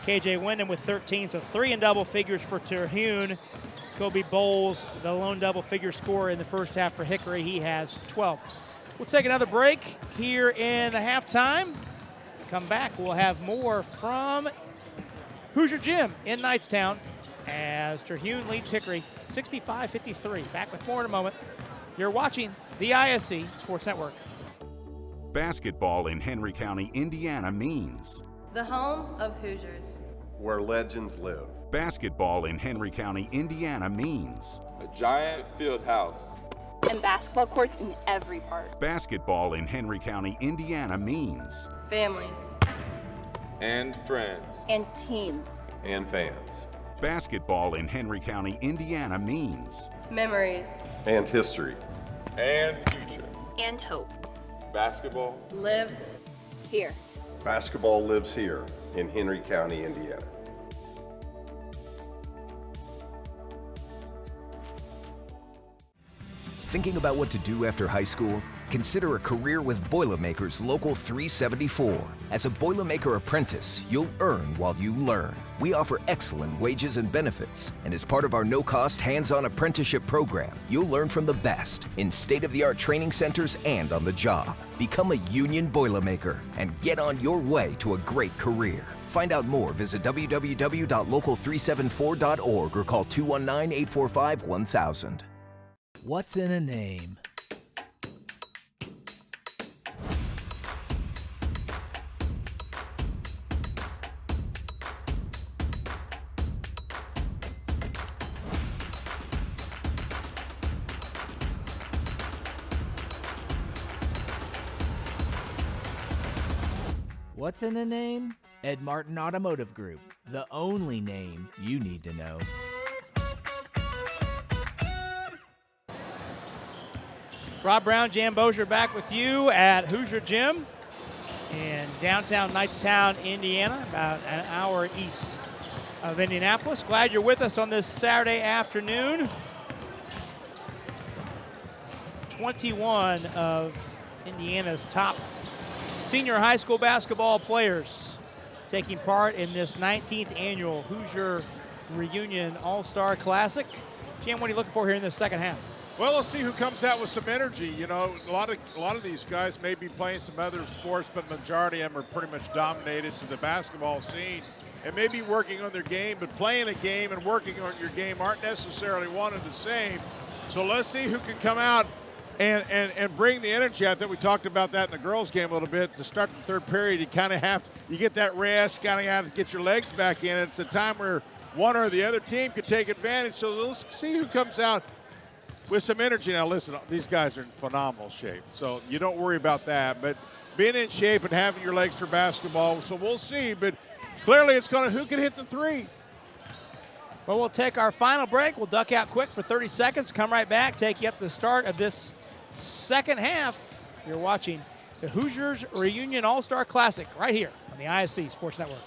KJ Wyndham with 13, so 3 in double figures for Terhune. Kobe Bowles, the lone double figure scorer in the first half for Hickory. He has 12. We'll take another break here in the halftime. Come back, we'll have more from Hoosier Gym in Knightstown as Terhune leads Hickory 65-53. Back with more in a moment. You're watching the ISC Sports Network. Basketball in Henry County, Indiana means The home of Hoosiers. Where legends live. basketball in Henry County, Indiana means a giant field house. And basketball courts in every park. basketball in Henry County, Indiana means Family. And friends. And team. And fans. basketball in Henry County, Indiana means Memories. And history. And future. And hope. Basketball Lives. Here. Basketball lives here in Henry County, Indiana. Thinking about what to do after high school? Consider a career with Boilermakers Local 374. As a Boilermaker apprentice, you'll earn while you learn. We offer excellent wages and benefits, and as part of our no-cost hands-on apprenticeship program, you'll learn from the best in state-of-the-art training centers and on the job. Become a union Boilermaker and get on your way to a great career. Find out more, visit www.local374.org or call 219-845-1000. What's in a name? What's in a name? Ed Martin Automotive Group, the only name you need to know. Rob Brown, Jan Bozier back with you at Hoosier Gym in downtown Knightstown, Indiana, about an hour east of Indianapolis. Glad you're with us on this Saturday afternoon. 21 of Indiana's top senior high school basketball players taking part in this 19th annual Hoosier Reunion All-Star Classic. Jim, what are you looking for here in the second half? Well, let's see who comes out with some energy. You know, a lot of these guys may be playing some other sports, but majority of them are pretty much dominated to the basketball scene and maybe working on their game, but playing a game and working on your game aren't necessarily one and the same. So let's see who can come out and bring the energy. I think we talked about that in the girls' game a little bit. To start the third period, you kind of you get that rest, kind of have to get your legs back in. It's a time where one or the other team can take advantage. So let's see who comes out with some energy. Now, listen, these guys are in phenomenal shape, so you don't worry about that. But being in shape and having your legs for basketball, so we'll see. But clearly it's going to who can hit the three. Well, we'll take our final break. We'll duck out quick for 30 seconds, come right back, take you up to the start of this second half. You're watching the Hoosiers Reunion All-Star Classic right here on the ISC Sports Network.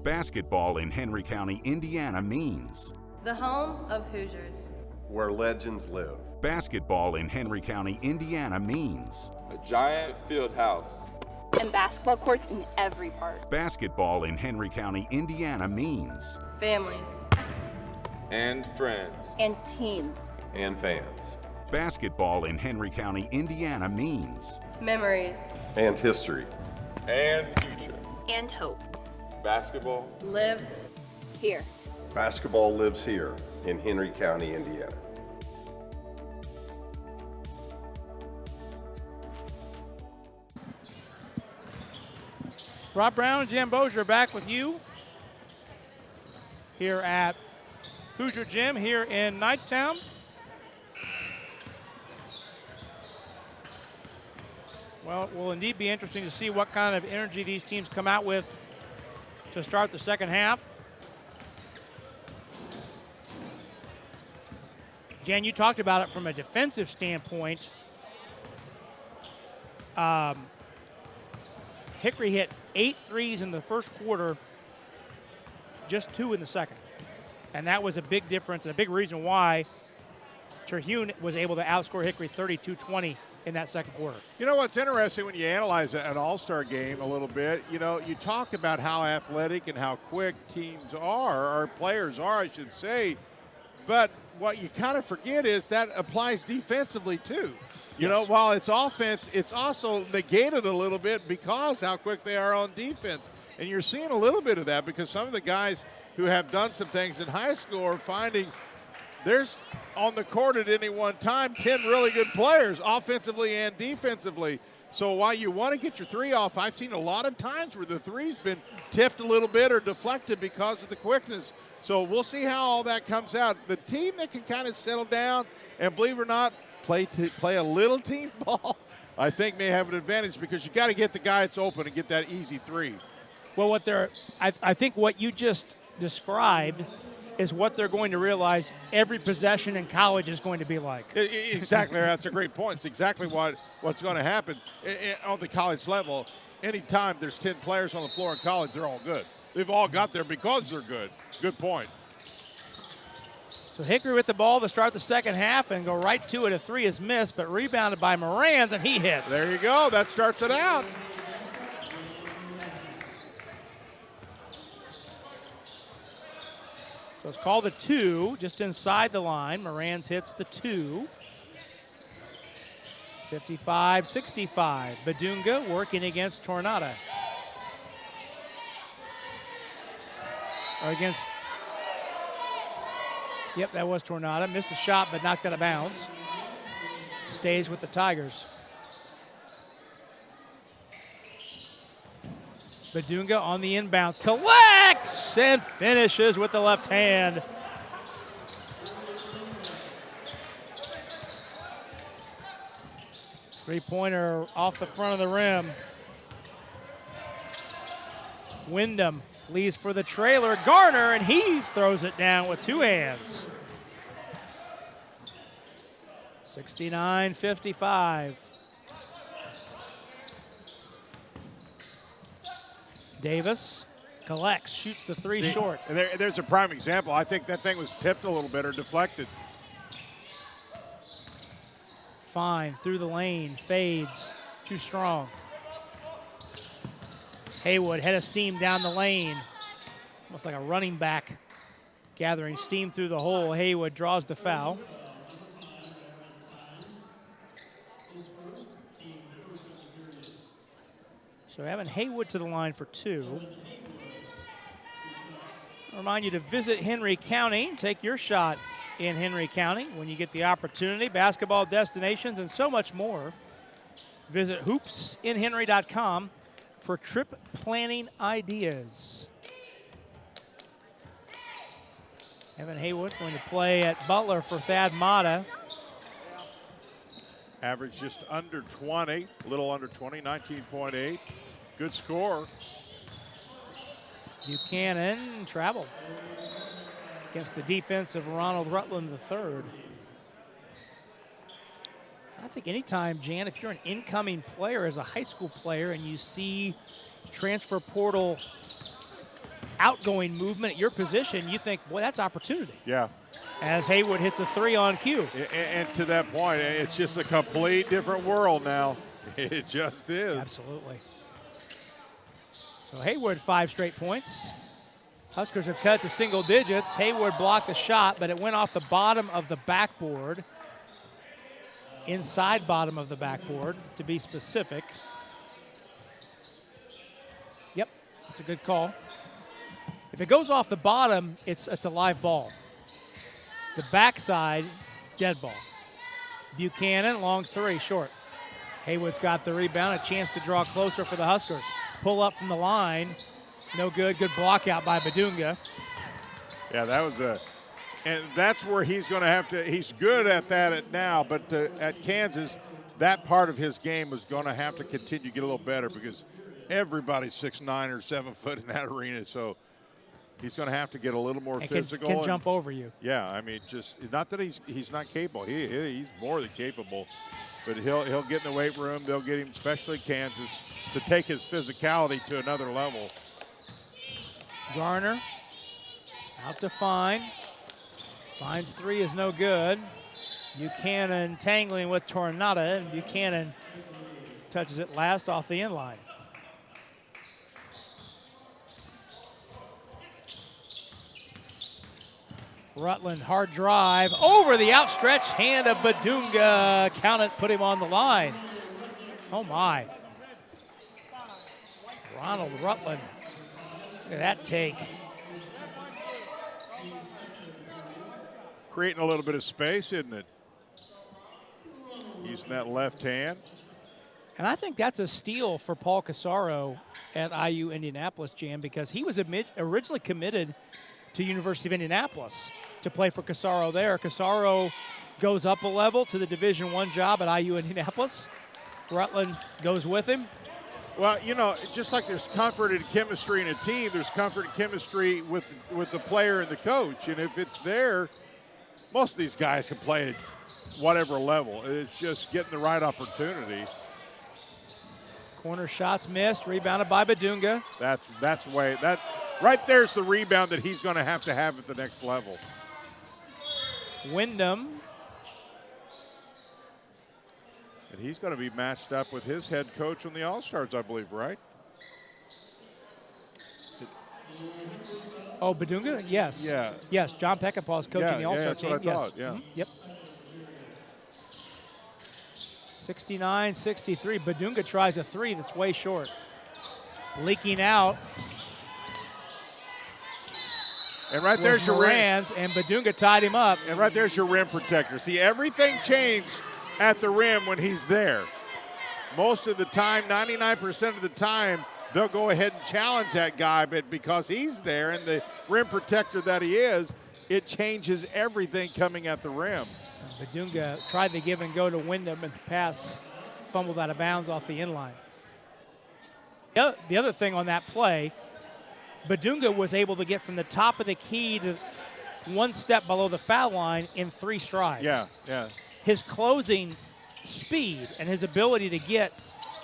Basketball in Henry County, Indiana means The home of Hoosiers. Where legends live. basketball in Henry County, Indiana means A giant field house. And basketball courts in every park. basketball in Henry County, Indiana means Family. And friends. And team. And fans. basketball in Henry County, Indiana means Memories. And history. And future. And hope. Basketball. Lives. Here. Basketball lives here in Henry County, Indiana. Rob Brown and Jim Bozier back with you here at Hoosier Gym here in Knightstown. Well, it will indeed be interesting to see what kind of energy these teams come out with to start the second half. Jan, you talked about it from a defensive standpoint. Hickory hit 8 threes in the first quarter, just 2 in the second. And that was a big difference and a big reason why Terhune was able to outscore Hickory 32-20 in that second quarter. You know what's interesting when you analyze an all-star game a little bit, you know, you talk about how athletic and how quick teams are, or players are, I should say, but what you kind of forget is that applies defensively too. You know, while it's offense, it's also negated a little bit because how quick they are on defense. And you're seeing a little bit of that because some of the guys who have done some things in high school are finding there's on the court at any one time 10 really good players offensively and defensively. So while you want to get your three off, I've seen a lot of times where the three's been tipped a little bit or deflected because of the quickness. So we'll see how all that comes out. The team that can kind of settle down and, believe it or not, play a little team ball, I think may have an advantage because you got to get the guy that's open and get that easy three. Well, I think what you just described is what they're going to realize every possession in college is going to be like. Exactly. That's a great point. It's exactly what's going to happen on the college level. Anytime there's 10 players on the floor in college, they're all good. They've all got there because they're good. Good point. So Hickory with the ball to start the second half and go right to it. A three is missed, but rebounded by Morans, and he hits. There you go. That starts it out. So it's called a 2, just inside the line. Morans hits the 2. 55-65. Badunga working against Tornada. Or against, yep, that was Tornada. Missed the shot, but knocked out of bounds. Stays with the Tigers. Badunga on the inbounds, collects and finishes with the left hand. Three-pointer off the front of the rim. Wyndham leaves for the trailer. Garner, and he throws it down with two hands. 69-55. Davis collects, shoots the three short. There's a prime example. I think that thing was tipped a little bit or deflected. fine, through the lane, fades, too strong. Haywood, head of steam down the lane. Almost like a running back gathering steam through the hole. Haywood draws the foul. So having Haywood to the line for 2. I remind you to visit Henry County. Take your shot in Henry County when you get the opportunity. Basketball destinations and so much more. Visit hoopsinhenry.com for trip planning ideas. Evan Haywood going to play at Butler for Thad Mata. Average just under 20, a little under 20, 19.8. Good score. Buchanan traveled against the defense of Ronald Rutland III. I think anytime, Jan, if you're an incoming player as a high school player and you see transfer portal outgoing movement at your position, you think, boy, that's opportunity. Yeah. As Haywood hits a 3 on cue. And to that point, it's just a complete different world now. It just is. Absolutely. So Haywood 5 straight points. Huskers have cut to single digits. Haywood blocked the shot, but it went off the bottom of the backboard. Inside bottom of the backboard, to be specific. Yep, that's a good call. If it goes off the bottom, it's a live ball. The backside, dead ball. Buchanan, long 3, short. Haywood's got the rebound, a chance to draw closer for the Huskers. Pull up from the line, no good. Good block out by Badunga. Yeah, that was and that's where he's going to have to, he's good at that now, but at Kansas, that part of his game is going to have to continue to get a little better because everybody's 6'9" or 7 foot in that arena, so he's going to have to get a little more physical. Can jump over you. Yeah, I mean, just not that he's not capable. He's more than capable, but he'll get in the weight room. They'll get him, especially Kansas, to take his physicality to another level. Garner out to Fine. Fine's 3 is no good. Buchanan tangling with Tornata, and Buchanan touches it last off the end line. Rutland, hard drive, over the outstretched hand of Badunga. Count it, put him on the line. Oh my. Ronald Rutland, look at that take. Creating a little bit of space, isn't it? Using that left hand. And I think that's a steal for Paul Casaro at IU Indianapolis, Jan, because he was originally committed to University of Indianapolis to play for Casaro there. Casaro goes up a level to the Division I job at IU Indianapolis. Rutland goes with him. Well, you know, just like there's comfort and chemistry in a team, there's comfort and chemistry with the player and the coach. And if it's there, most of these guys can play at whatever level. It's just getting the right opportunity. Corner shots missed, rebounded by Badunga. Right there's the rebound that he's going to have at the next level. Wyndham. And he's going to be matched up with his head coach on the All-Stars, I believe, right? Oh, Badunga? Yes. Yeah. Yes, John Peckinpah is coaching the All-Star team. That's what I thought, yeah. Yep. 69-63. Badunga tries a 3 that's way short. Leaking out. And right there's your rim. And Badunga tied him up. And right there's your rim protector. See, everything changed at the rim when he's there. Most of the time, 99% of the time, they'll go ahead and challenge that guy, but because he's there and the rim protector that he is, it changes everything coming at the rim. Badunga tried to give and go to Wyndham, and the pass fumbled out of bounds off the inline. The other thing on that play, Badunga was able to get from the top of the key to one step below the foul line in 3 strides. Yeah, yeah. His closing speed and his ability to get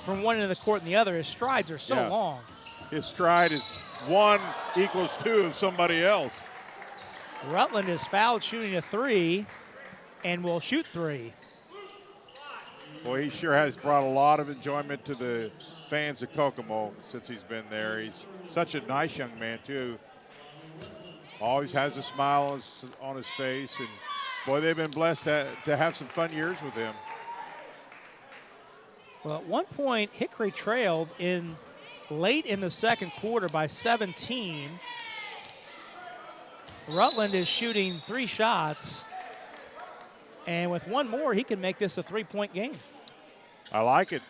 from one end of the court and the other, his strides are so long. His stride is 1 equals 2 of somebody else. Rutland is fouled shooting a 3 and will shoot 3. Boy, he sure has brought a lot of enjoyment to the fans of Kokomo since he's been there. He's such a nice young man, too. Always has a smile on his face. And, boy, they've been blessed to have some fun years with him. Well, at one point, Hickory trailed late in the second quarter by 17. Rutland is shooting 3 shots. And with one more, he can make this a 3-point game. I like it.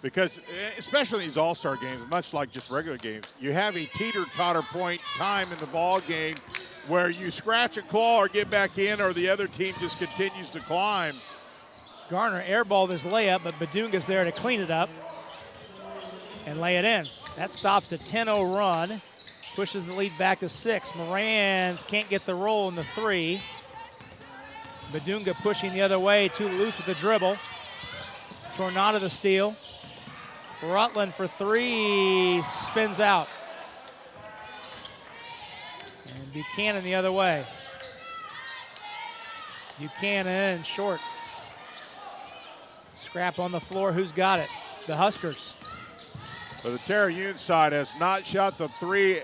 Because, especially in these all-star games, much like just regular games, you have a teeter-totter point time in the ball game where you scratch a claw or get back in, or the other team just continues to climb. Garner airballed his layup, but Badunga's there to clean it up and lay it in. That stops a 10-0 run, pushes the lead back to 6. Morans can't get the roll in the 3. Badunga pushing the other way, too loose with the dribble. Tornado the steal. Rutland for 3, spins out. And Buchanan the other way. Buchanan short. Scrap on the floor, who's got it? The Huskers. But the Terre-Union side has not shot the 3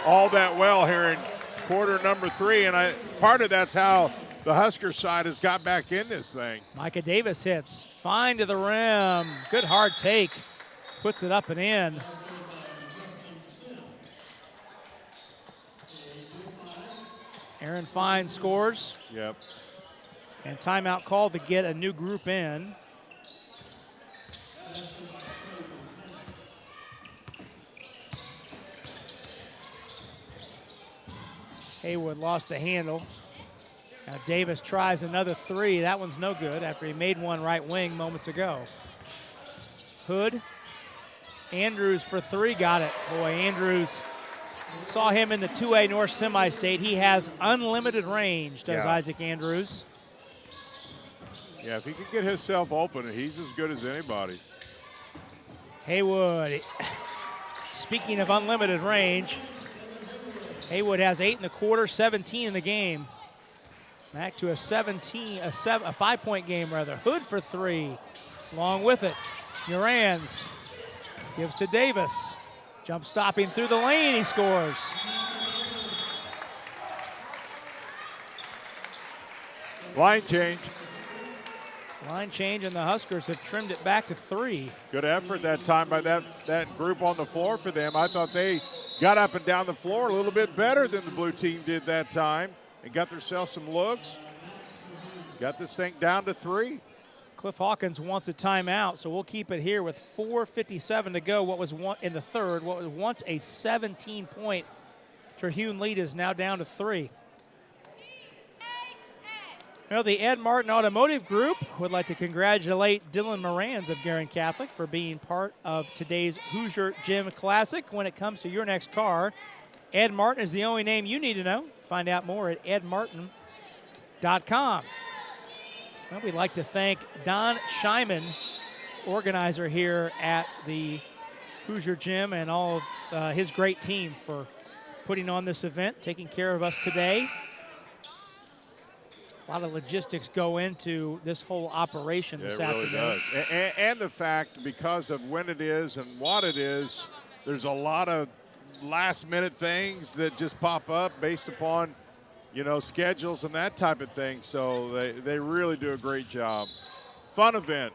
all that well here in quarter number 3, and part of that's how the Husker side has got back in this thing. Micah Davis hits. Fine to the rim. Good hard take. Puts it up and in. Aaron Fine scores. Yep. And timeout called to get a new group in. Haywood lost the handle. Now Davis tries another 3. That one's no good after he made one right wing moments ago. Hood. Andrews for 3, got it. Boy, Andrews, saw him in the 2A North Semi-State. He has unlimited range, does Isaac Andrews. Yeah, if he can get himself open, he's as good as anybody. Haywood, speaking of unlimited range, Haywood has 8 in the quarter, 17 in the game. Back to a 5-point game rather. Hood for 3, along with it. Urans gives to Davis. Jump stopping through the lane, he scores. Line change. Line change, and the Huskers have trimmed it back to 3. Good effort that time by that group on the floor for them. I thought they got up and down the floor a little bit better than the blue team did that time and got themselves some looks. Got this thing down to 3. Cliff Hawkins wants a timeout, so we'll keep it here with 4:57 to go. What was in the third, what was once a 17-point Terhune lead is now down to 3. Well, the Ed Martin Automotive Group would like to congratulate Dylan Morans of Guerin Catholic for being part of today's Hoosier Gym Classic. When it comes to your next car, Ed Martin is the only name you need to know. Find out more at edmartin.com. Well, we'd like to thank Don Scheiman, organizer here at the Hoosier Gym, and all of his great team for putting on this event, taking care of us today. A lot of logistics go into this whole operation this afternoon. It really does. And the fact, because of when it is and what it is, there's a lot of last-minute things that just pop up based upon, schedules and that type of thing. So they really do a great job. Fun event.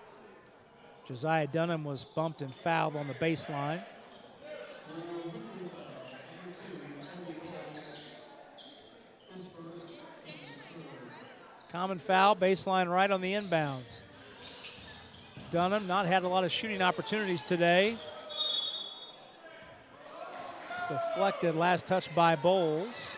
Josiah Dunham was bumped and fouled on the baseline. Common foul, baseline right on the inbounds. Dunham not had a lot of shooting opportunities today. Deflected, last touch by Bowles.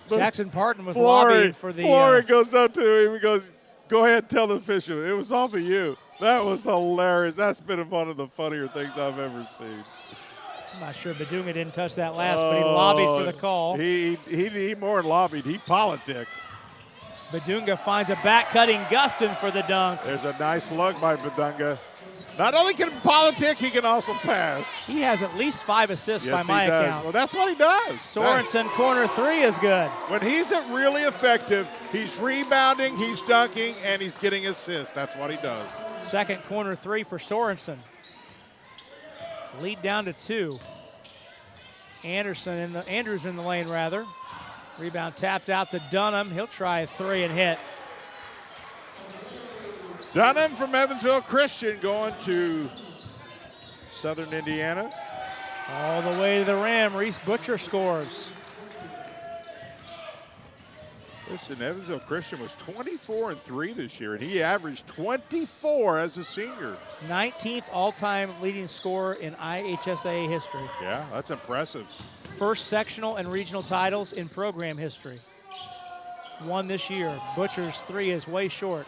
Jackson Parton was lobbying for the... Flory goes up to him and goes, go ahead and tell the official. It was off of you. That was hilarious. That's been one of the funnier things I've ever seen. I'm not sure Badunga didn't touch that last, but he lobbied for the call. He more than lobbied. He politicked. Badunga finds a back-cutting Gustin for the dunk. There's a nice look by Badunga. Not only can he politic, he can also pass. He has at least 5 assists Yes, by my he does. account. Well, that's what he does. Sorensen, corner 3 is good. When he's really effective, he's rebounding, he's dunking, and he's getting assists. That's what he does. Second corner 3 for Sorensen. Lead down to 2. Andrews in the lane, rather. Rebound tapped out to Dunham. He'll try a 3 and hit. Dunham from Evansville Christian going to Southern Indiana. All the way to the rim. Reese Butcher scores. Listen, Evansville Christian was 24-3 this year, and he averaged 24 as a senior. 19th all-time leading scorer in IHSA history. Yeah, that's impressive. First sectional and regional titles in program history. Won this year. Butcher's 3 is way short.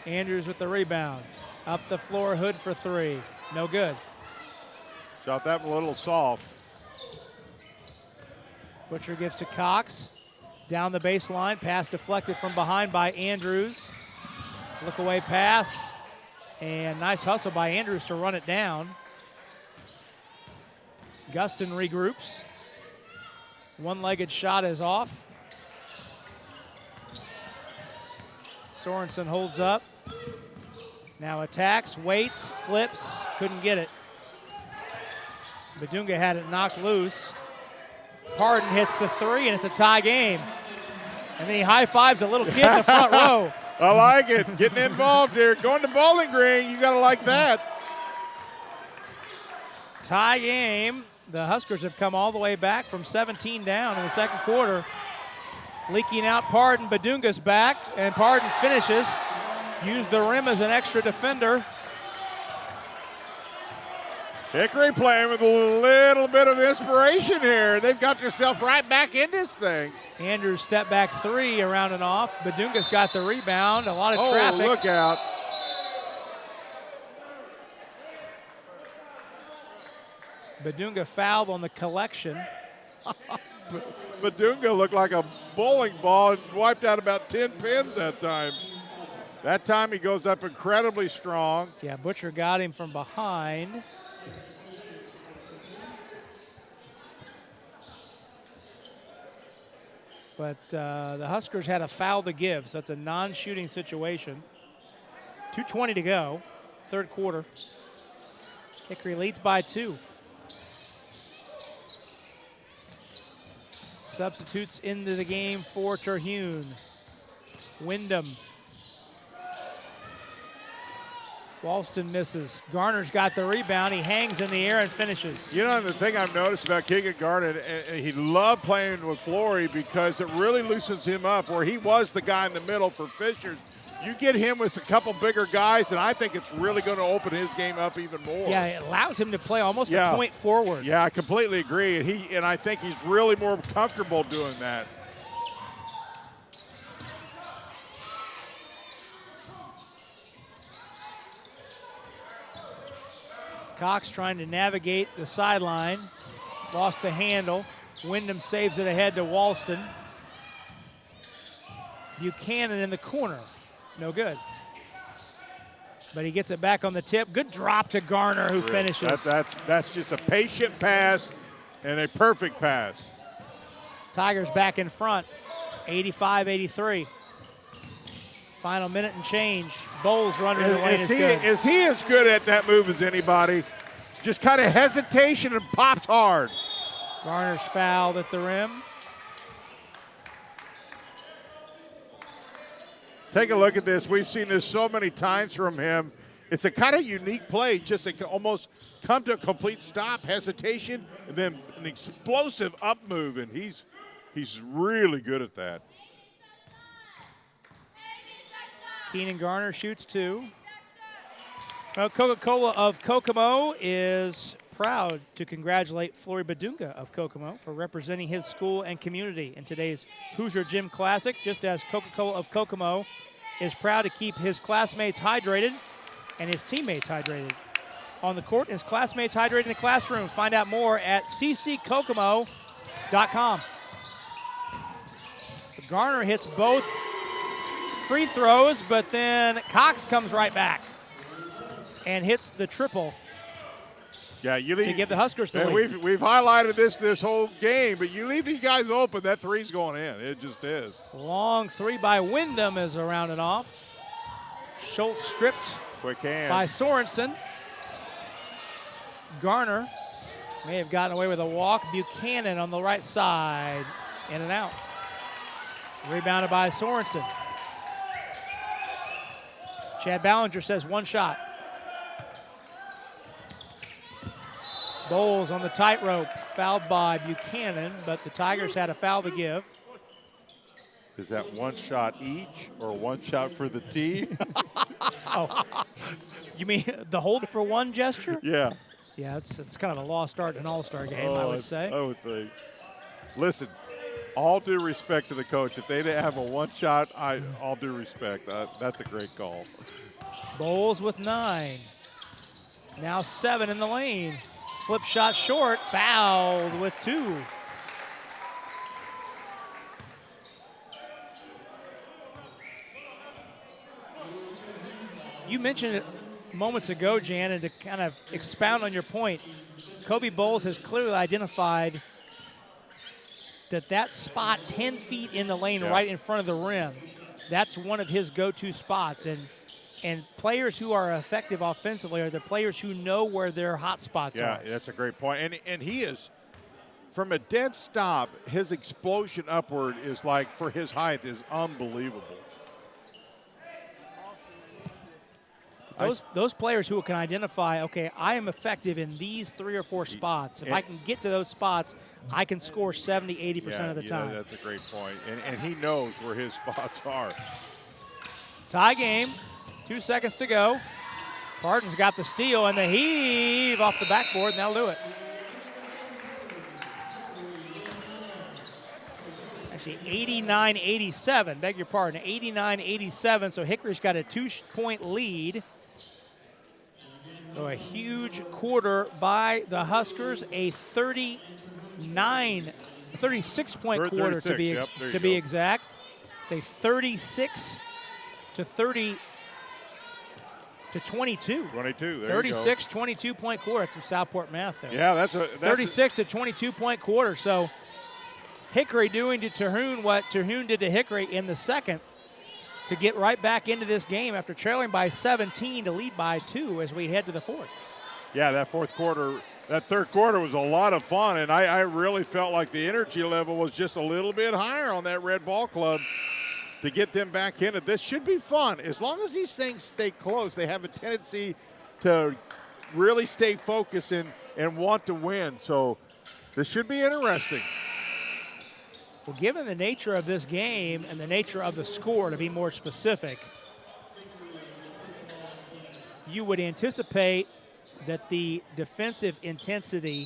Andrews with the rebound. Up the floor, Hood for 3. No good. Shot that a little soft. Butcher gives to Cox. Down the baseline, pass deflected from behind by Andrews. Look away pass, and nice hustle by Andrews to run it down. Gustin regroups. One-legged shot is off. Sorensen holds up. Now attacks, waits, flips, couldn't get it. Badunga had it knocked loose. Pardon hits the 3, and it's a tie game. And then he high-fives a little kid in the front row. I like it. Getting involved here. Going to Bowling Green, you got to like that. Tie game. The Huskers have come all the way back from 17 down in the second quarter. Leaking out Pardon. Badunga's back, and Pardon finishes. Used the rim as an extra defender. Hickory playing with a little bit of inspiration here. They've got themselves right back in this thing. Andrews step back 3 around and off. Badunga's got the rebound. A lot of traffic. Oh, look out. Badunga fouled on the collection. Badunga looked like a bowling ball and wiped out about 10 pins that time. That time he goes up incredibly strong. Yeah, Butcher got him from behind. But the Huskers had a foul to give, so it's a non-shooting situation. 2:20 to go, third quarter. Hickory leads by 2. Substitutes into the game for Terhune. Wyndham. Walston misses. Garner's got the rebound. He hangs in the air and finishes. You know, the thing I've noticed about Keegan Garner, and he loved playing with Flory because it really loosens him up. Where he was the guy in the middle for Fishers, you get him with a couple bigger guys, and I think it's really going to open his game up even more. Yeah, it allows him to play almost a point forward. Yeah, I completely agree. And I think he's really more comfortable doing that. Cox trying to navigate the sideline. Lost the handle. Wyndham saves it ahead to Walston. Buchanan in the corner. No good. But he gets it back on the tip. Good drop to Garner, who finishes. That's just a patient pass and a perfect pass. Tigers back in front, 85-83. Final minute and change. Bowles running the lane is good. Is he as good at that move as anybody? Just kind of hesitation and pops hard. Garner's fouled at the rim. Take a look at this. We've seen this so many times from him. It's a kind of unique play, just to almost come to a complete stop, hesitation, and then an explosive up move, and he's really good at that. Keenan Garner shoots 2. Well, Coca-Cola of Kokomo is proud to congratulate Flory Badunga of Kokomo for representing his school and community in today's Hoosier Gym Classic, just as Coca-Cola of Kokomo is proud to keep his classmates hydrated and his teammates hydrated on the court, his classmates hydrated in the classroom. Find out more at cckokomo.com. Garner hits both free throws, but then Cox comes right back. and hits the triple Yeah, you leave, to give the Huskers the and lead. we've highlighted this whole game, but you leave these guys open, that three's going in. It just is. Long three by Wyndham is around and off. Schultz stripped Quick hand. by Sorensen. Garner may have gotten away with a walk. Buchanan on the right side, in and out. Rebounded by Sorensen. Chad Ballinger says one shot. Bowles on the tightrope, fouled by Buchanan, but the Tigers had a foul to give. Is that one shot each or one shot for the team? Oh, you mean the hold for one gesture? Yeah. Yeah, it's kind of a lost start in an all-star game, I would say. I would think. Listen, all due respect to the coach. If they didn't have a one shot, all due respect. That's a great call. Bowles with 9. Now 7 in the lane. Flip shot short, fouled with 2. You mentioned it moments ago, Jan, and to kind of expound on your point, Kobe Bowles has clearly identified that spot 10 feet in the lane right in front of the rim, that's one of his go-to spots. And players who are effective offensively are the players who know where their hot spots are. Yeah, that's a great point. And he is, from a dead stop, his explosion upward is like, for his height, is unbelievable. Those players who can identify, okay, I am effective in these 3 or 4 spots. If I can get to those spots, I can score 70, 80% of the time. That's a great point. And he knows where his spots are. Tie game, 2 seconds to go. Barton's got the steal and the heave off the backboard, and that'll do it. Actually, 89-87, beg your pardon, 89-87, so Hickory's got a 2-point lead. So a huge quarter by the Huskers, a 36-point quarter to be exact. It's a 36 to 30 to 22. 22, there 36, 22-point quarter. That's some Southport math there. Yeah, that's 36 to 22-point quarter. So Hickory doing to Terhune what Terhune did to Hickory in the second to get right back into this game after trailing by 17 to lead by 2 as we head to the fourth. Yeah, that third quarter was a lot of fun, and I really felt like the energy level was just a little bit higher on that Red Ball Club to get them back in it. This should be fun. As long as these things stay close, they have a tendency to really stay focused and want to win. So this should be interesting. Well, given the nature of this game and the nature of the score, to be more specific, you would anticipate that the defensive intensity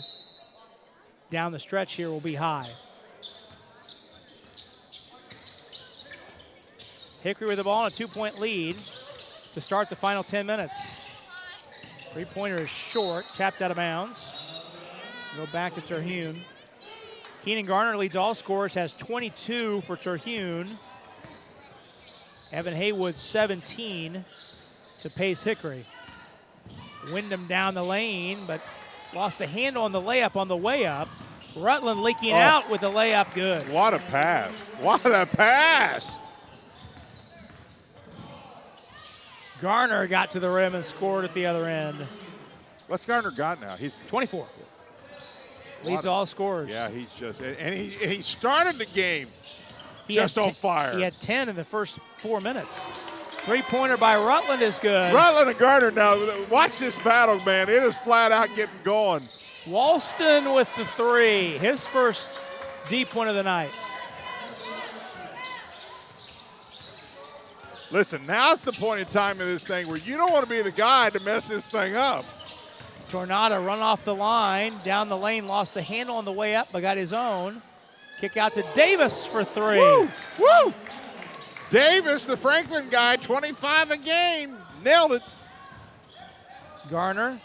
down the stretch here will be high. Hickory with the ball and a 2-point lead to start the final 10 minutes. Three-pointer is short, tapped out of bounds. Go back to Terhune. Keenan Garner leads all scorers, has 22 for Terhune. Evan Haywood, 17 to pace Hickory. Wyndham down the lane, but lost the handle on the layup on the way up. Rutland leaking out with the layup good. What a pass. What a pass. Garner got to the rim and scored at the other end. What's Garner got now? He's 24. Leads all scorers. Yeah, he's just, and he started the game on fire. He had 10 in the first 4 minutes. Three-pointer by Rutland is good. Rutland and Garner now, watch this battle, man. It is flat out getting going. Walston with the 3, his first deep one of the night. Listen, now's the point in time in this thing where you don't want to be the guy to mess this thing up. Tornado run off the line, down the lane, lost the handle on the way up, but got his own. Kick out to Davis for 3. Woo! Woo! Davis, the Franklin guy, 25 a game. Nailed it. Garner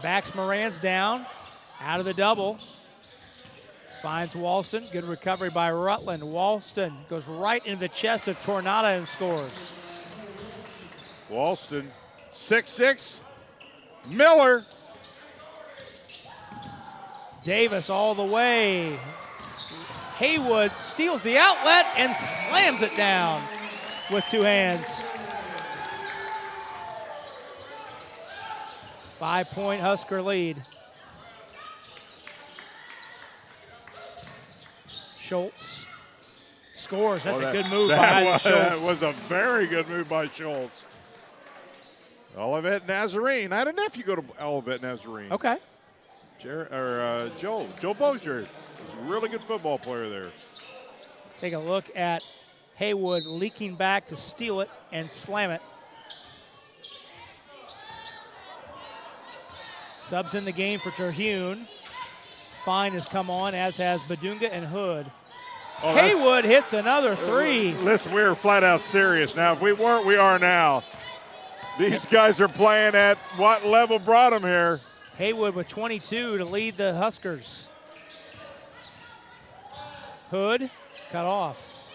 backs Moran's down, out of the double. Finds Walston. Good recovery by Rutland. Walston goes right into the chest of Tornado and scores. Walston, 6'6", Miller. Davis all the way. Haywood steals the outlet and slams it down with 2 hands. 5-point Husker lead. Schultz scores. That's a good move by Schultz. That was a very good move by Schultz. Olivet Nazarene. I had a nephew go to Olivet Nazarene. Okay. Joe Bozier. He's a really good football player there. Take a look at Haywood leaking back to steal it and slam it. Subs in the game for Terhune. Fine has come on, as has Badunga and Hood. Oh, Haywood hits another 3. Listen, we are flat out serious now. If we weren't, we are now. These guys are playing at what level brought them here. Haywood with 22 to lead the Huskers. Hood cut off.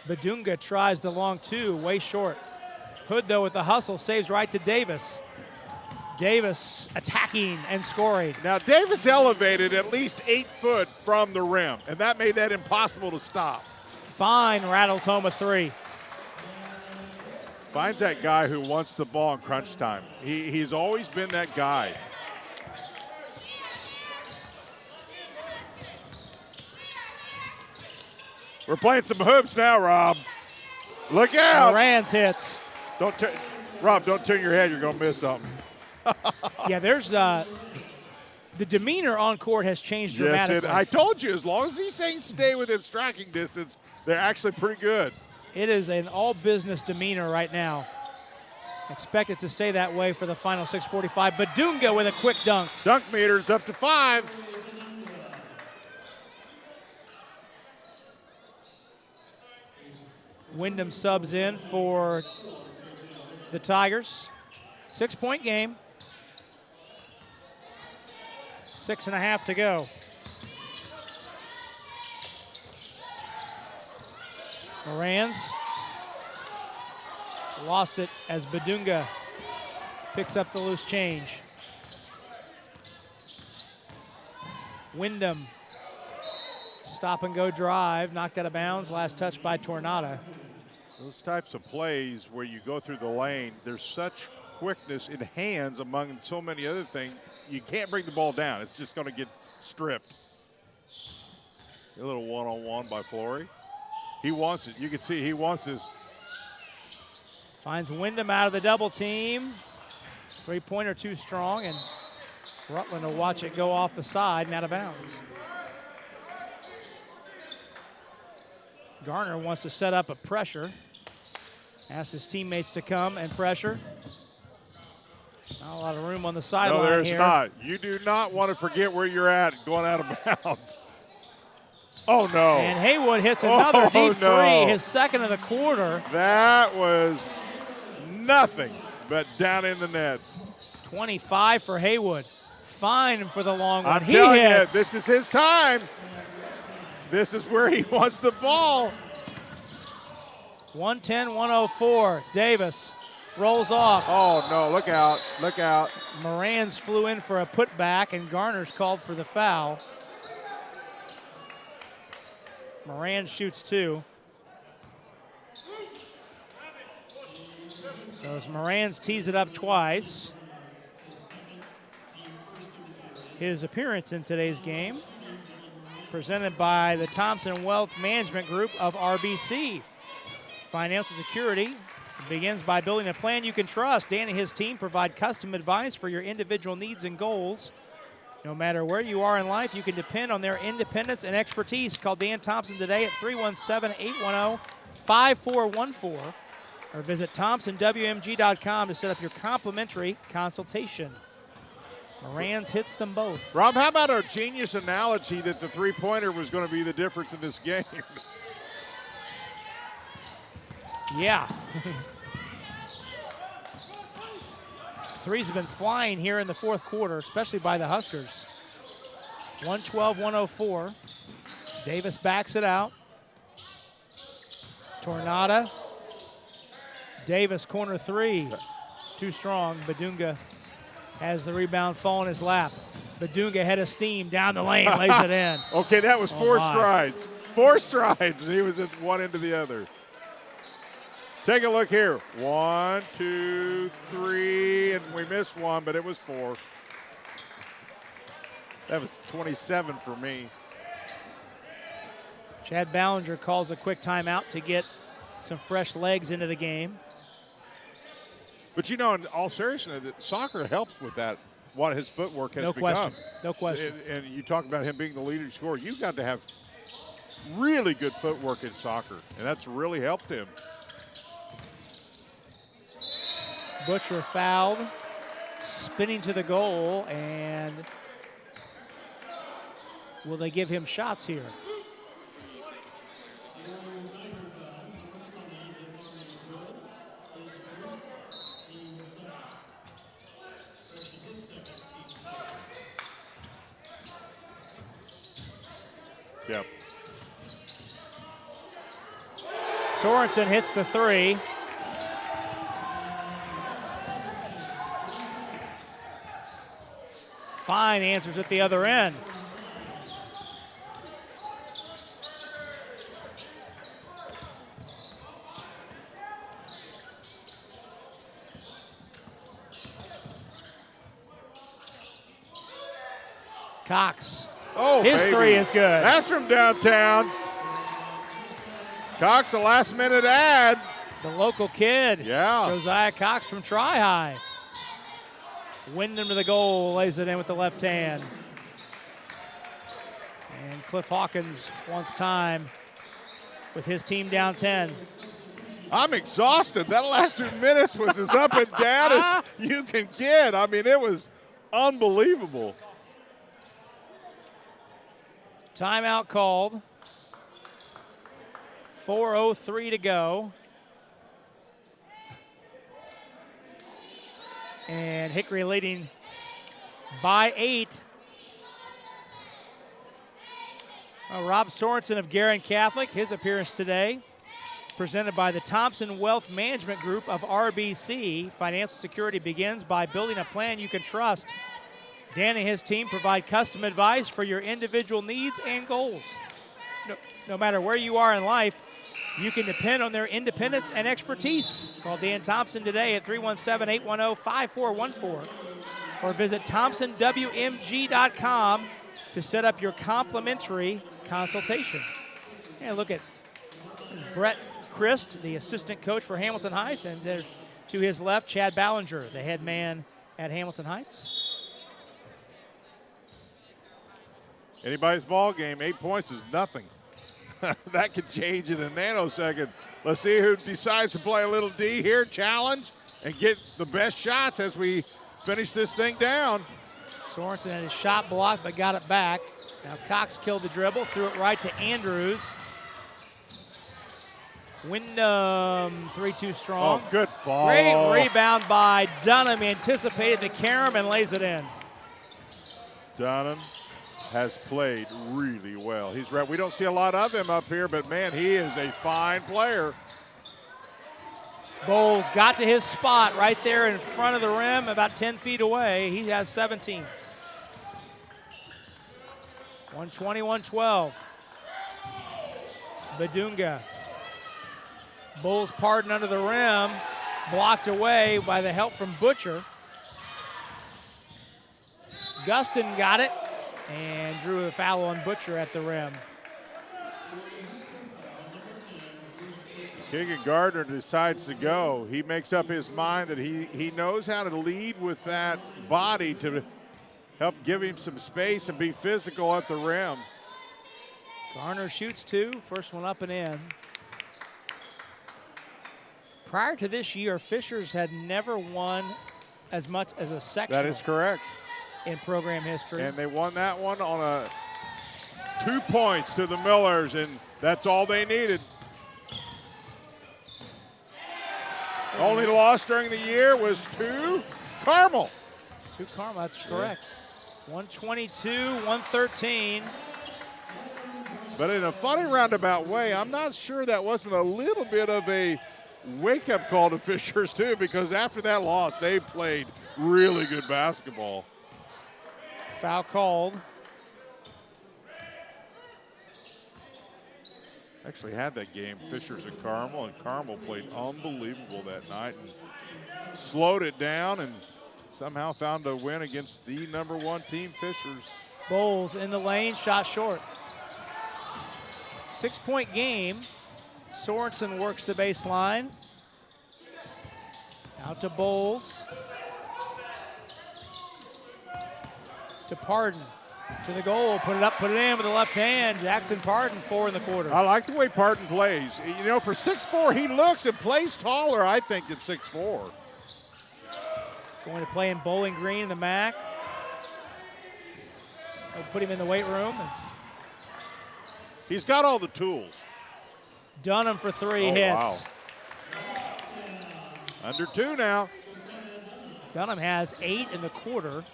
Badunga tries the long 2, way short. Hood, though, with the hustle, saves right to Davis. Davis attacking and scoring. Now, Davis elevated at least 8 foot from the rim, and that made that impossible to stop. Fine rattles home a 3. Finds that guy who wants the ball in crunch time. He's always been that guy. We're playing some hoops now, Rob. Look out. Moran's hits. Rob, don't turn your head. You're going to miss something. Yeah, there's the demeanor on court has changed dramatically. Yes, I told you, as long as these things stay within striking distance, they're actually pretty good. It is an all-business demeanor right now. Expect it to stay that way for the final 6:45. Badunga with a quick dunk. Dunk meter's up to 5. Wyndham subs in for the Tigers. 6-point game. 6.5 to go. Morans lost it as Badunga picks up the loose change. Wyndham, stop and go drive, knocked out of bounds, last touch by Tornado. Those types of plays where you go through the lane, there's such quickness in hands among so many other things. You can't bring the ball down. It's just going to get stripped. A little one-on-one by Flory. He wants it. You can see he wants this. Finds Wyndham out of the double team. 3-pointer too strong, and Rutland will watch it go off the side and out of bounds. Garner wants to set up a pressure. Asks his teammates to come and pressure. Not a lot of room on the sideline No, there's here. not. You do not want to forget where you're at going out of bounds. Oh, no. And Haywood hits another deep three, his second of the quarter. That was nothing but down in the net. 25 for Haywood. Fine for the long one. I'm He telling hits. you, this is his time. This is where he wants the ball. 110-104. Davis rolls off. Oh, no, look out, look out. Morans flew in for a putback, and Garner's called for the foul. Moran shoots 2. So as Morans tees it up twice. His appearance in today's game presented by the Thompson Wealth Management Group of RBC. Financial security begins by building a plan you can trust. Dan and his team provide custom advice for your individual needs and goals. No matter where you are in life, you can depend on their independence and expertise. Call Dan Thompson today at 317-810-5414 or visit thompsonwmg.com to set up your complimentary consultation. Morans hits them both. Rob, how about our genius analogy that the three-pointer was going to be the difference in this game? Yeah. Threes have been flying here in the fourth quarter, especially by the Huskers. 112-104. Davis backs it out. Tornado. Davis corner 3. Too strong. Badunga Has the rebound fall in his lap. Badunga head of steam down the lane, lays it in. Okay, that was four strides. 4 strides, and he was at one end to the other. Take a look here. 1, 2, 3, and we missed one, but it was 4. That was 27 for me. Chad Ballinger calls a quick timeout to get some fresh legs into the game. But you know, in all seriousness, soccer helps with that, what his footwork has become. No question. And you talk about him being the leading scorer. You've got to have really good footwork in soccer, and that's really helped him. Butcher fouled, spinning to the goal, and will they give him shots here? Yep. Sorensen hits the 3. Fine answers at the other end. Cox. Oh, his baby. 3 is good. That's from downtown. Cox, a last-minute ad. The local kid. Yeah. Josiah Cox from Tri-High. Wyndham to the goal, lays it in with the left hand. And Cliff Hawkins wants time with his team down 10. I'm exhausted. That last 2 minutes was as up and down as you can get. I mean, it was unbelievable. Timeout called. 4:03 to go. And Hickory leading by 8. Rob Sorensen of Guerin Catholic, his appearance today, presented by the Thompson Wealth Management Group of RBC. Financial security begins by building a plan you can trust. Dan and his team provide custom advice for your individual needs and goals. No matter where you are in life, you can depend on their independence and expertise. Call Dan Thompson today at 317-810-5414 or visit thompsonwmg.com to set up your complimentary consultation. And look at Brett Christ, the assistant coach for Hamilton Heights, and to his left, Chad Ballinger, the head man at Hamilton Heights. Anybody's ball game, 8 points is nothing. That could change in a nanosecond. Let's see who decides to play a little D here, challenge, and get the best shots as we finish this thing down. Sorensen had his shot blocked but got it back. Now Cox killed the dribble, threw it right to Andrews. Wyndham, 3-2 strong. Oh, good fall. Great rebound by Dunham. Anticipated the carom and lays it in. Dunham has played really well. He's right. We don't see a lot of him up here, but man, he is a fine player. Bowles got to his spot right there in front of the rim, about 10 feet away. He has 17. 120-112. Badunga. Bowles pardon under the rim, blocked away by the help from Butcher. Gustin got it and drew a foul on Butcher at the rim. Keegan Gardner decides to go. He makes up his mind that he knows how to lead with that body to help give him some space and be physical at the rim. Garner shoots 2, first one up and in. Prior to this year, Fishers had never won as much as a sectional. That is correct. In program history. And they won that one on a 2 points to the Millers, and that's all they needed. Only loss during the year was to Carmel. To Carmel, that's correct. 122-113. But in a funny roundabout way, I'm not sure that wasn't a little bit of a wake-up call to Fishers too, because after that loss, they played really good basketball. Foul called. Actually had that game, Fishers and Carmel played unbelievable that night and slowed it down and somehow found a win against the #1 team, Fishers. Bowles in the lane, shot short. 6-point game. Sorensen works the baseline. Out to Bowles. To Pardon. To the goal, put it up, put it in with the left hand. Jackson Pardon, 4 in the quarter. I like the way Pardon plays. You know, for 6'4", he looks and plays taller, I think, than 6'4". Going to play in Bowling Green in the MAC. They'll put him in the weight room. He's got all the tools. Dunham for 3 hits. Wow. Under 2 now. Dunham has 8 in the quarter.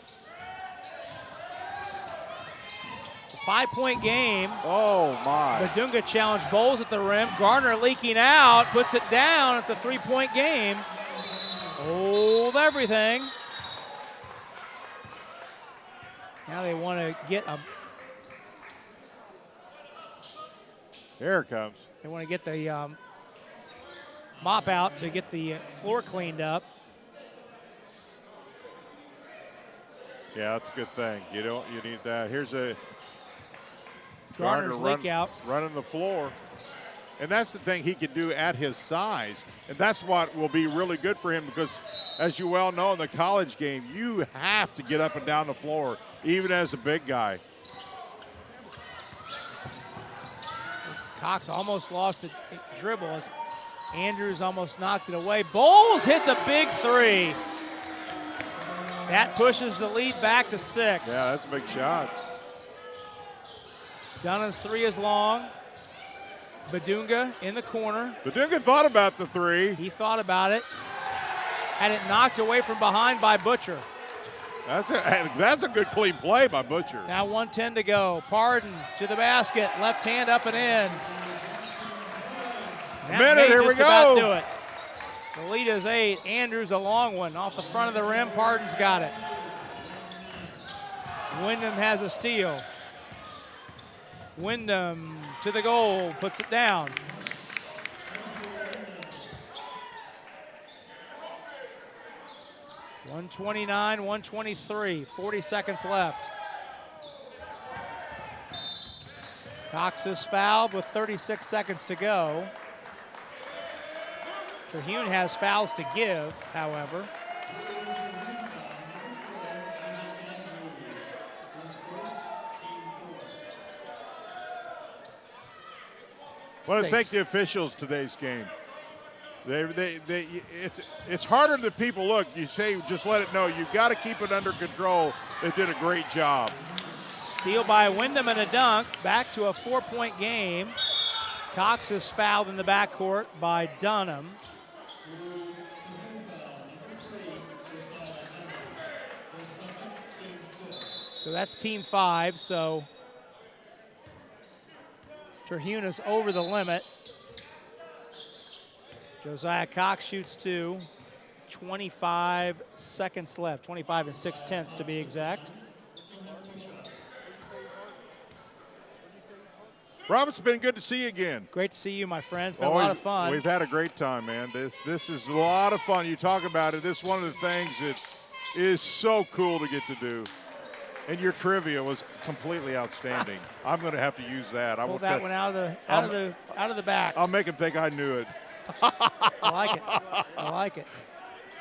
5-point game. Oh, my. Badunga challenged Bowles at the rim. Garner leaking out, puts it down. It's a 3-point game. Hold everything. Now they want to get a. Here it comes. They want to get the mop out to get the floor cleaned up. Yeah, that's a good thing. You need that. Here's a Garner's leak out. Running the floor. And that's the thing he can do at his size. And that's what will be really good for him because, as you well know, in the college game, you have to get up and down the floor, even as a big guy. Cox almost lost the dribble as Andrews almost knocked it away. Bowles hits a big 3. That pushes the lead back to 6. Yeah, that's a big shot. Dunham's 3 is long. Badunga in the corner. Badunga thought about the 3. He thought about it. Had it knocked away from behind by Butcher. That's a good clean play by Butcher. Now 1:10 to go. Pardon to the basket. Left hand up and in. Here we go. About do it. The lead is 8. Andrews a long one off the front of the rim. Pardon's got it. Wyndham has a steal. Wyndham to the goal, puts it down. .129, 123, 40 seconds left. Cox is fouled with 36 seconds to go. Terhune has fouls to give, however. Well, I thank the officials today's game. It's harder than people look. You say, just let it know. You've got to keep it under control. They did a great job. Steal by Wyndham and a dunk. Back to a 4-point game. Cox is fouled in the backcourt by Dunham. So that's team 5. So Terhune is over the limit. Josiah Cox shoots 2. 25 seconds left. 25 and 6/10 to be exact. Rob, it's been good to see you again. Great to see you, my friend. It's been a lot of fun. We've had a great time, man. This is a lot of fun. You talk about it. This is one of the things that is so cool to get to do. And your trivia was completely outstanding. I'm going to have to use that. Pull that one out of the back. I'll make him think I knew it. I like it. I like it.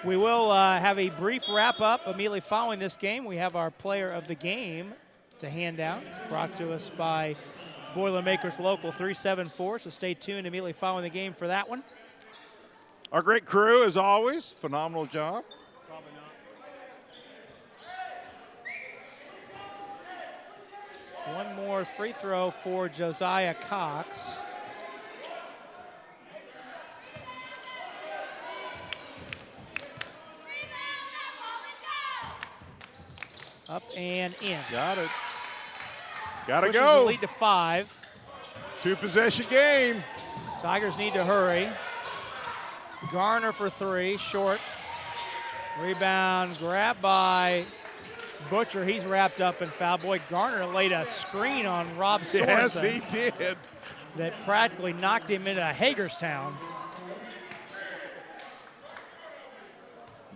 We will have a brief wrap-up immediately following this game. We have our player of the game to hand out, brought to us by Boilermakers Local 374, so stay tuned immediately following the game for that one. Our great crew, as always, phenomenal job. One more free throw for Josiah Cox. Up and in. Got it. Got to Pushes go. the lead to 5. 2-possession game. Tigers need to hurry. Garner for 3, short. Rebound grabbed by Butcher. He's wrapped up in foul. Boy, Garner laid a screen on Rob Sorensen. Yes, he did. That practically knocked him into Hagerstown.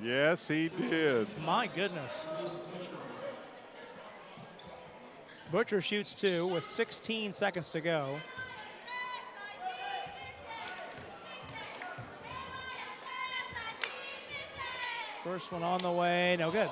Yes, he did. My goodness. Butcher shoots 2 with 16 seconds to go. First one on the way, no good.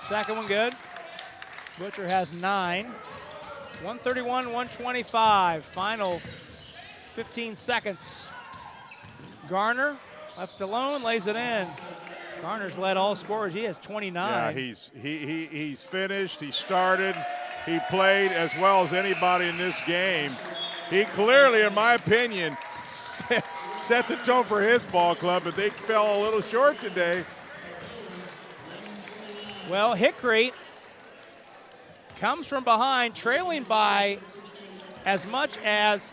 Second one good. Butcher has 9. 131, 125. Final 15 seconds. Garner left alone, lays it in. Garner's led all scorers. He has 29. Yeah, he's finished. He started. He played as well as anybody in this game. He clearly, in my opinion, set the tone for his ball club, but they fell a little short today. Well, Hickory comes from behind, trailing by as much as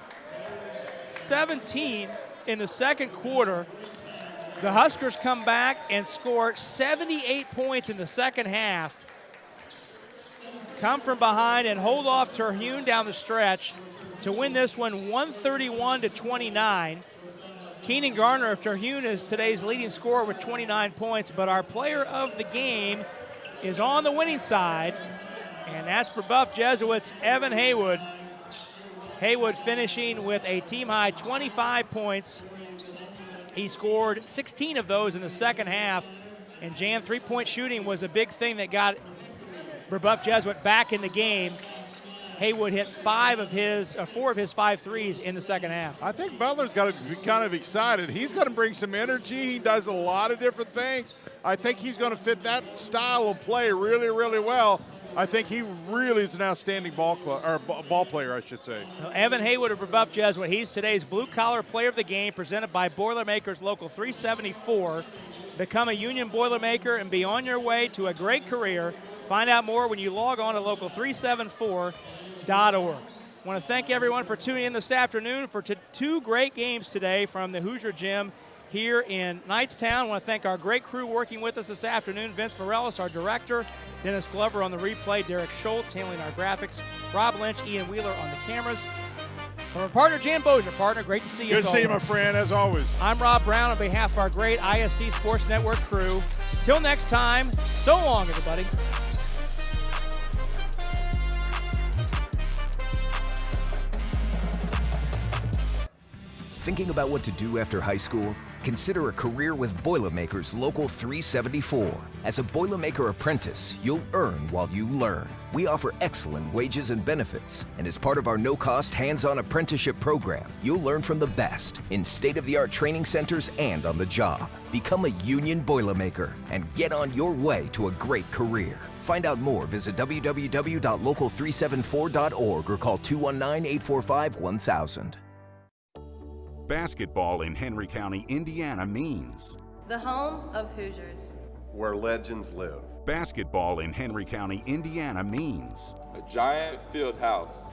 17 in the second quarter. The Huskers come back and score 78 points in the second half. Come from behind and hold off Terhune down the stretch to win this one 131-29. Keenan Garner of Terhune is today's leading scorer with 29 points, but our player of the game is on the winning side, and that's for Buff Jesuits' Evan Haywood. Haywood finishing with a team-high 25 points. He scored 16 of those in the second half, and Jan, three-point shooting was a big thing that got Buff Jesuit back in the game. Haywood hit 4 of his 5 threes in the second half. I think Butler's got to be kind of excited. He's going to bring some energy. He does a lot of different things. I think he's going to fit that style of play really, really well. I think he really is an outstanding ball player, I should say. Well, Evan Haywood of Buff Jesuit, he's today's blue-collar player of the game, presented by Boilermakers Local 374. Become a Union Boilermaker and be on your way to a great career. Find out more when you log on to local374.org. I want to thank everyone for tuning in this afternoon for 2 great games today from the Hoosier Gym here in Knightstown. I want to thank our great crew working with us this afternoon. Vince Morellis, our director. Dennis Glover on the replay. Derek Schultz handling our graphics. Rob Lynch, Ian Wheeler on the cameras. From our partner, Jan Bozier. Partner, great to see you. Good to see you, my friend, as always. I'm Rob Brown on behalf of our great ISC Sports Network crew. Till next time, so long, everybody. Thinking about what to do after high school? Consider a career with Boilermakers Local 374. As a Boilermaker apprentice, you'll earn while you learn. We offer excellent wages and benefits, and as part of our no-cost hands-on apprenticeship program, you'll learn from the best in state-of-the-art training centers and on the job. Become a Union Boilermaker and get on your way to a great career. Find out more, visit www.local374.org or call 219-845-1000. Basketball in Henry County, Indiana means The home of Hoosiers. Where legends live. basketball in Henry County, Indiana means a giant field house.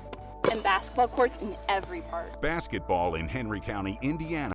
And basketball courts in every park. basketball in Henry County, Indiana